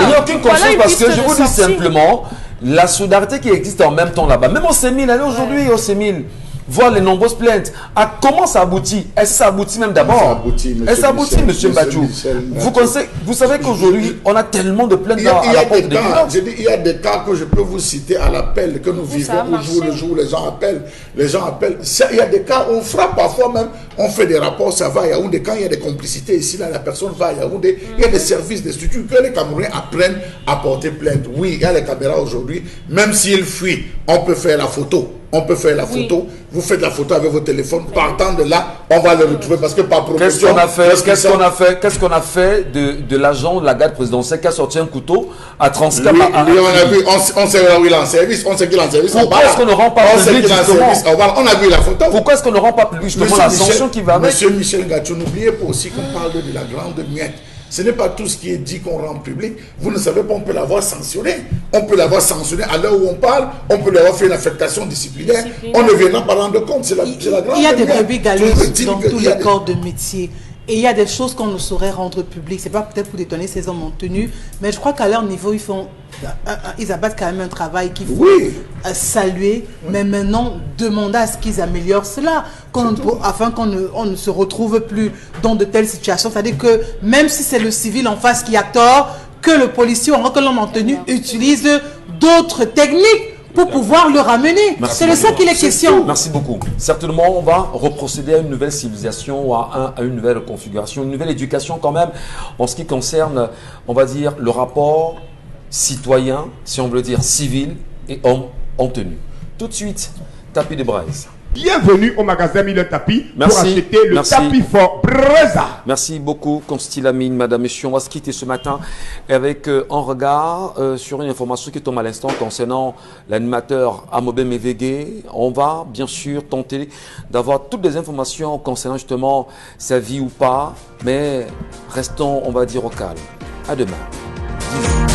Il n'y a aucune confiance parce que je vous dis simplement la solidarité qui existe en même temps là-bas. Même au CEMIL, allez aujourd'hui au CEMIL, voir les nombreuses plaintes. Comment ça aboutit? Est-ce que ça aboutit même d'abord? Est-ce que ça aboutit, M. Mbachou? Vous savez qu'aujourd'hui, on a tellement de plaintes à la porte des clients. Il y a des cas que je peux vous citer à l'appel que nous vivons le jour où les gens appellent. Les gens appellent. Il y a des cas où on frappe parfois même, on fait des rapports, ça va à Yaoundé. Quand il y a des complicités ici, là, la personne va à Yaoundé. Il y a des services, des structures que les Camerounais apprennent à porter plainte. Oui, il y a les caméras aujourd'hui. Même s'ils fuient, on peut faire la photo. On peut faire la photo. Vous faites la photo avec vos téléphones. Partant de là, on va le retrouver parce que par promotion. Qu'est-ce qu'on a fait de l'agent de la garde présidentielle qui a sorti un couteau à Transcap? On sait où il est en service. On sait qu'il est en service. Pourquoi est-ce qu'on ne rend pas public justement? On a vu la photo. Pourquoi est-ce qu'on ne rend pas public justement la sanction qui va avec? Monsieur Michel Ngachou, n'oubliez pas aussi qu'on parle de la grande miette. Ce n'est pas tout ce qui est dit qu'on rend public. Vous ne savez pas, on peut l'avoir sanctionné. On peut l'avoir sanctionné à l'heure où on parle. On peut l'avoir fait une affectation disciplinaire. On ne viendra pas rendre compte. C'est la grande. Il y a des brebis galeuses dans tous les corps de métier. Et il y a des choses qu'on ne saurait rendre publiques. C'est pas peut-être pour détonner ces hommes en tenue, mais je crois qu'à leur niveau, ils abattent quand même un travail qu'il faut saluer, mais maintenant demander à ce qu'ils améliorent cela, afin qu'on ne se retrouve plus dans de telles situations. C'est-à-dire que même si c'est le civil en face qui a tort, que le policier ou que l'homme en tenue utilise d'autres techniques pour pouvoir le ramener. C'est de ça qu'il est question. Merci beaucoup. Certainement, on va reprocéder à une nouvelle civilisation, à une nouvelle configuration, une nouvelle éducation quand même, en ce qui concerne, on va dire, le rapport citoyen, si on veut dire civil, et homme en tenue. Tout de suite, tapis de braise. Bienvenue au magasin Mille Tapis pour acheter le tapis fort Breza. Merci beaucoup, Constilamine, Madame, Monsieur. On va se quitter ce matin avec un regard sur une information qui tombe à l'instant concernant l'animateur Amobe Mevegue. On va bien sûr tenter d'avoir toutes les informations concernant justement sa vie ou pas, mais restons, on va dire, au calme. À demain.